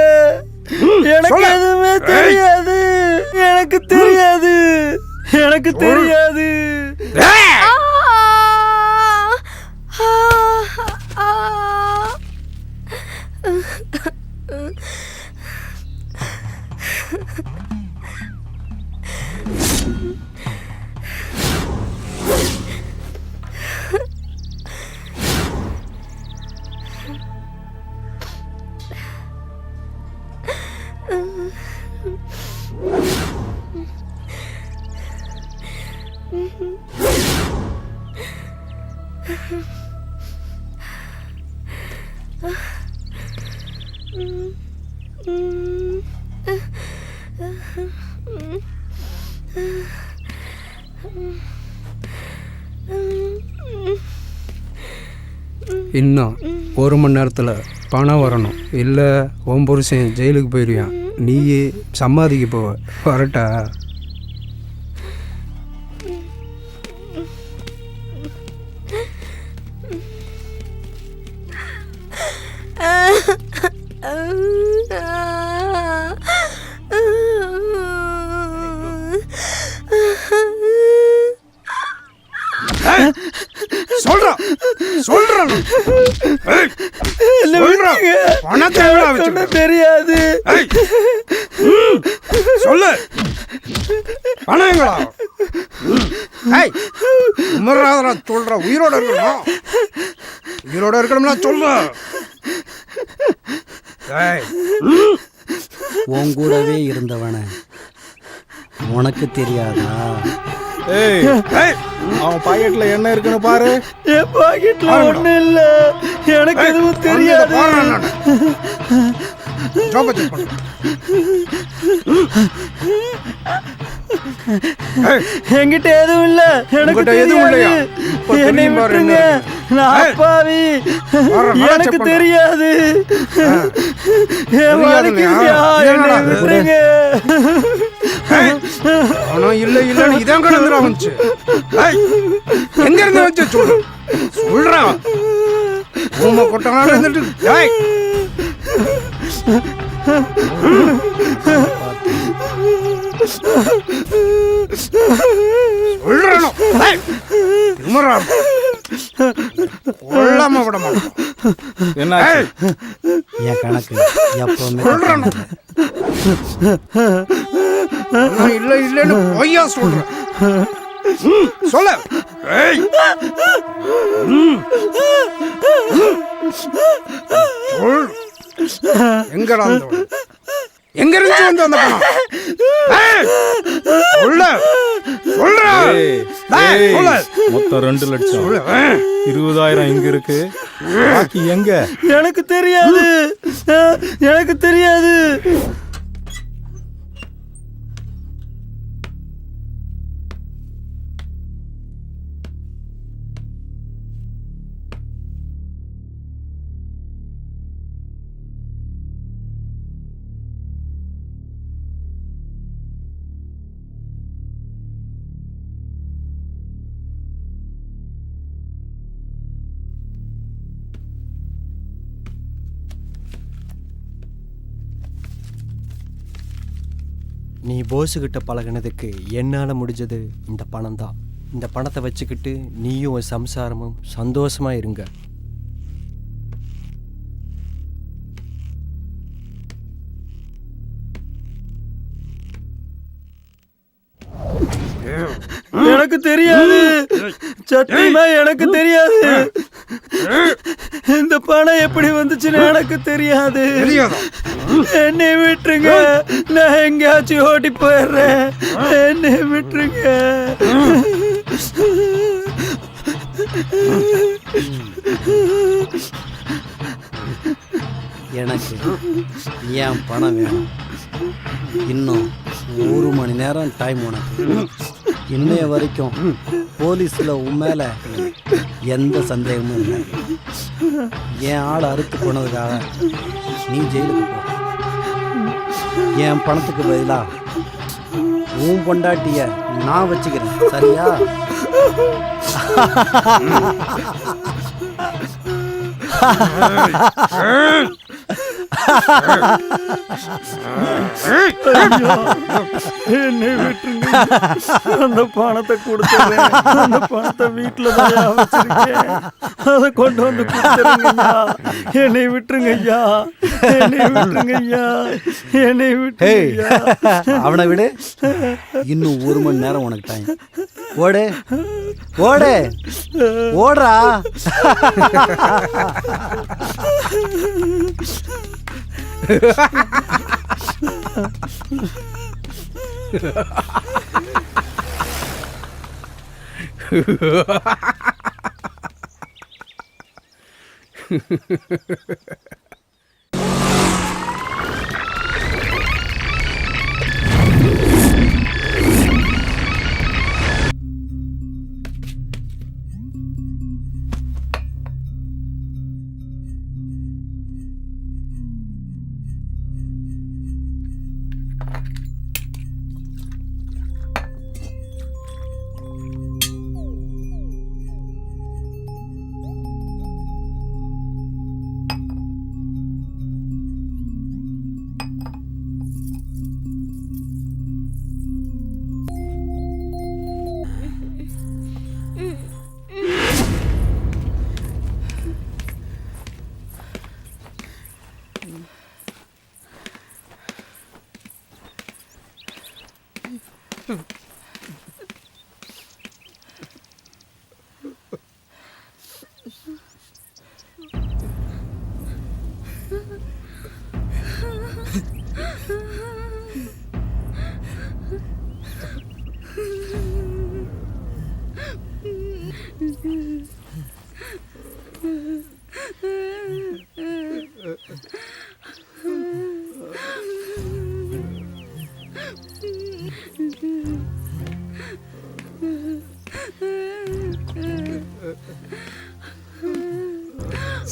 எனக்கு எதுவுமே தெரியாது, எனக்கு தெரியாது, எனக்கு தெரியாது. இன்னும் 1 மணி நேரத்தில் பணம் வரணும், இல்லை உன் புருஷன் ஜெயிலுக்கு போயிடுவான். நீயே சம்பாதிக்க போவ. வரட்டா? சொல்றேன் சொல்றேன் பணத்தை தெரியாது. சொல்லு, பணம் எங்களா? சொல்ற உயிரோட இருக்கணும், உயிரோட இருக்கணும்னா சொல்லு. உன் கூடவே இருந்தவனை உனக்கு தெரியாதா? அவன் பாக்கெட்ல என்ன இருக்குன்னு பாரு. என் பாக்கெட்ல ஒண்ணு இல்ல, எனக்கு எதுவும் தெரியாது. என்கிட்ட எதுவும் இல்ல, எனக்கு தெரியாது. என்னை விட்டுருங்க, நான் அப்பாவி, எனக்கு தெரியாது. என் வாழ்க்கையா, என்னை விட்டுருங்க. பணம் இல்லை இல்லைன்னு இதான் கடந்துடா வந்துச்சு. எங்க இருந்து வச்சு சொல்லு, சொல்றான். உண்மை கொட்டனால இருந்துட்டு கொள்ளாம விட மாட்டோம். என்ன என் கணக்கு எப்பவுமே இல்லை இல்லைன்னு பொய்யா சொல்றேன். சொல்ல எங்கடா எங்க இருந்து வந்து அந்த பணம்? மொத்தம் 2 லட்சம். 20,000 இங்க இருக்கு, பாக்கி எங்க? எனக்கு தெரியாது, எனக்கு தெரியாது. நீ போஸுக்கிட்ட பழகினதுக்கு என்னால் முடிஞ்சது இந்த பணம் தான். இந்த பணத்தை வச்சுக்கிட்டு நீயும் உன் சம்சாரமும் சந்தோஷமா இருங்க. எனக்கு எனக்கு தெரியாது, சத்தியமா எனக்கு தெரியாது. இந்த பணம் எப்படி வந்துச்சுன்னு எனக்கு தெரியாது. என்னை விட்டுருங்க, நான் எங்கேயாச்சும் ஓடி போயிடுறேன். என்னை விட்டுருங்க. எனக்கு என் பணம் வேணும். இன்னும் 1 மணி நேரம் டைம் உனக்கு. இன்னைய வரைக்கும் போலீஸில் உன் மேலே எந்த சந்தேகமும் இல்லை. என் ஆள் அறுத்து போனதுக்காக நீ ஜெயிலுக்கு போ. என் பணத்துக்கு பதிலாக உன் பொண்டாட்டிய நான் வச்சுக்கிறேன், சரியா? என்னை விட்டுருங்க. அந்த பணத்தை கொடுத்துறேன். அந்த பணத்தை வீட்டில் தான் வச்சிருக்கேன். அதை கொண்டு வந்து கொடுத்துருங்க. என்னை விட்டுருங்க ஐயா, என்னை விட்டுருங்க ஐயா, என்னை விட்டு. அவனை விடு. இன்னும் 1 மணி நேரம் உனக்கு டைம். ஓடு ஓடு ஓடுறா.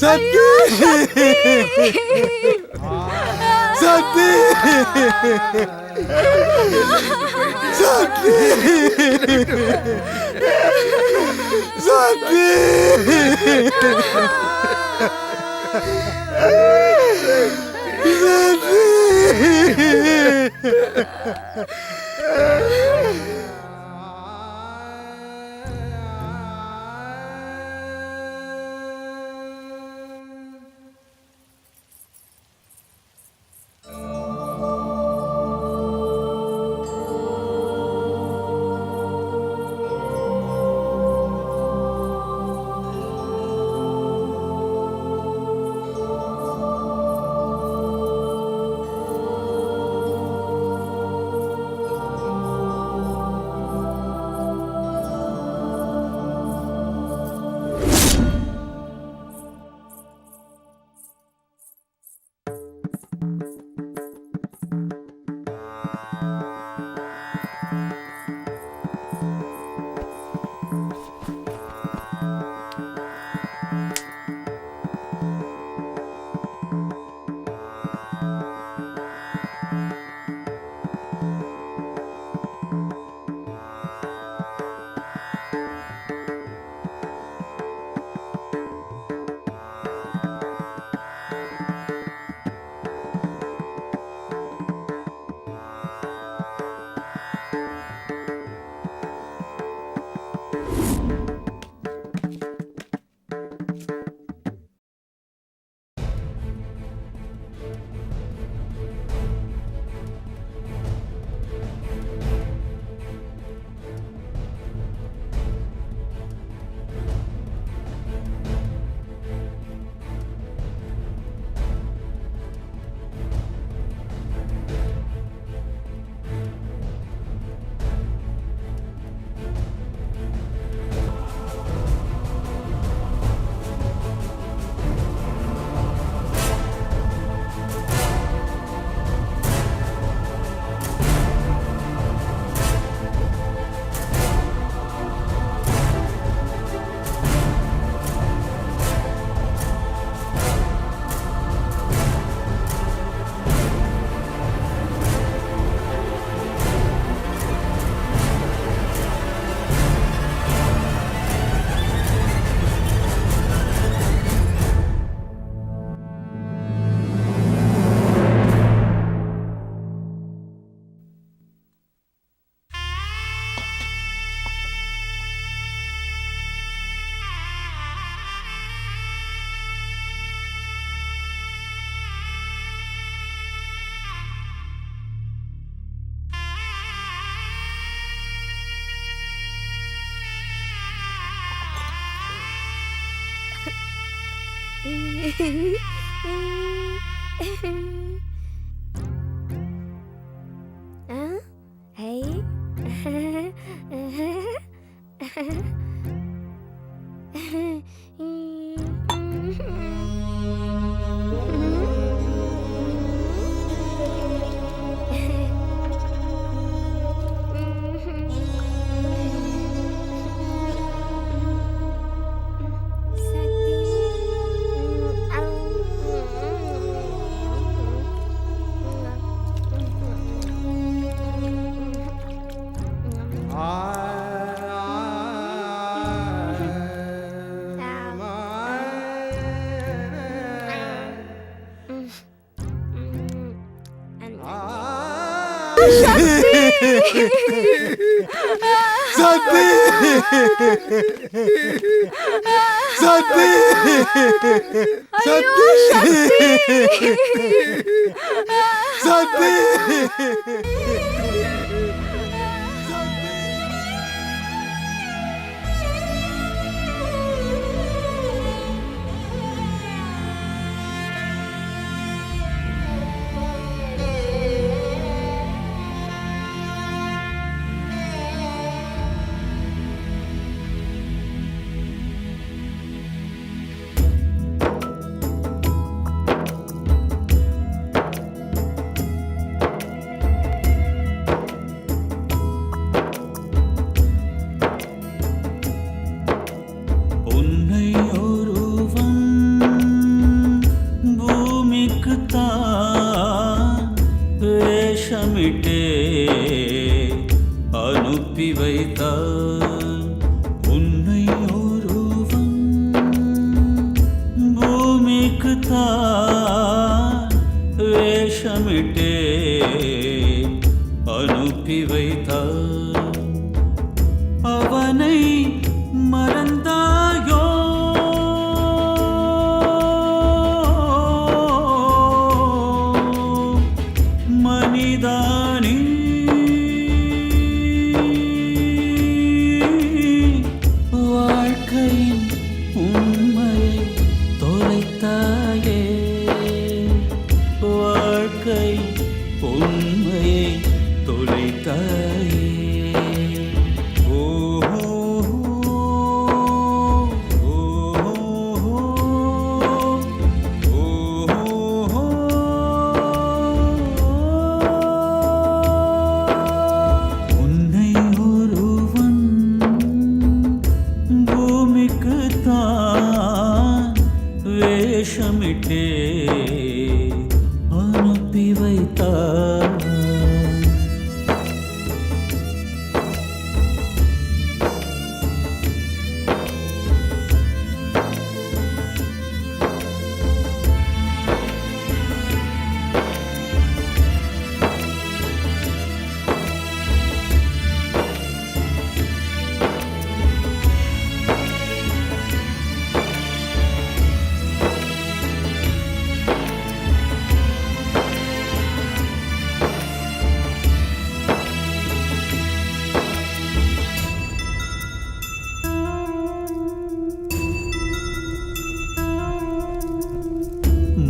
சக்தி, சக்தி, சக்தி, சக்தி. சக்தி சக்தி சக்தி அனுப்பி வைத்தான் உன்னை ஒருவன் பூமிக்கு தான் வேஷமிட்டே அனுப்பி வைத்தான் அவனை மறந்தாயோ மனிதானி வாழ்க்கையின் உண்மையை தொலைத்தாயே வாழ்க்கை உண்மையை தொலைத்தாயே வேஷமிட்டே அனுப்பி வைத்தார்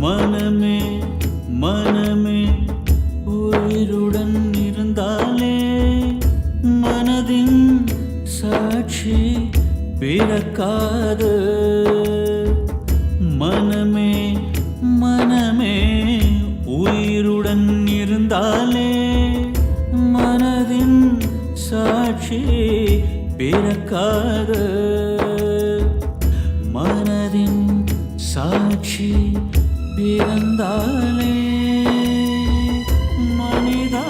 மனமே மனமே உயிருடன் இருந்தாலே மனதின் சாட்சி பிறக்காது மனமே மனமே உயிருடன் இருந்தாலே மனதின் சாட்சி பிறக்காது மனதின் சாட்சி பிறந்தாலே மனிதா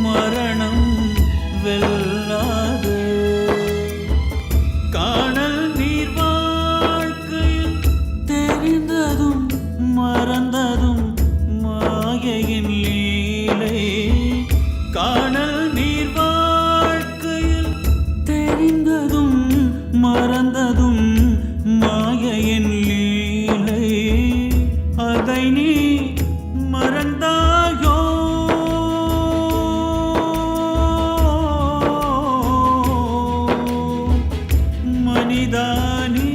மரணம் வெல்லாது காணல் நீர் வாழ்க்கையில் தெரிந்ததும் மறந்ததும் மாயையின் லீலை காணல் நீர் வாழ்க்கையில் தெரிந்ததும் மறந்ததும் மாயையின் லீலை அதை நீ மறந்தாயோ மனிதானி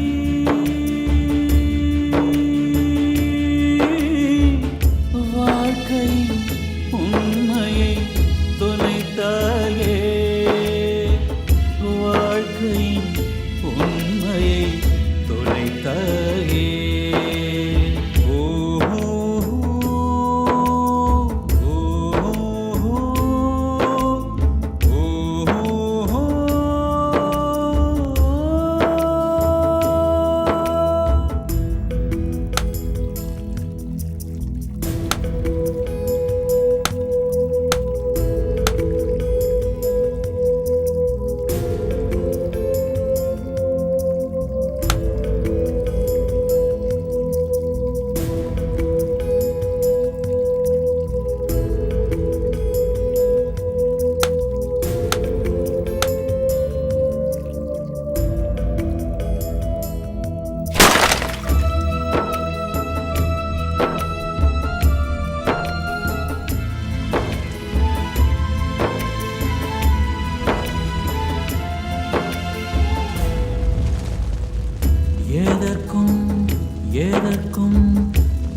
எதற்கும்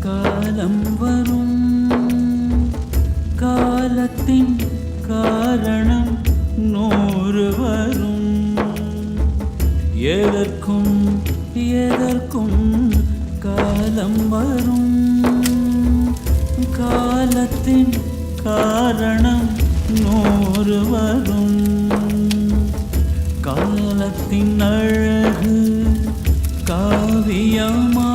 காலம் வரும், காலத்தின் காரணம் 100 வரும். எதற்கும் எதற்கும் காலம் வரும், காலத்தின் காரணம் 100 வரும். காலத்தின் அழகு காவியமா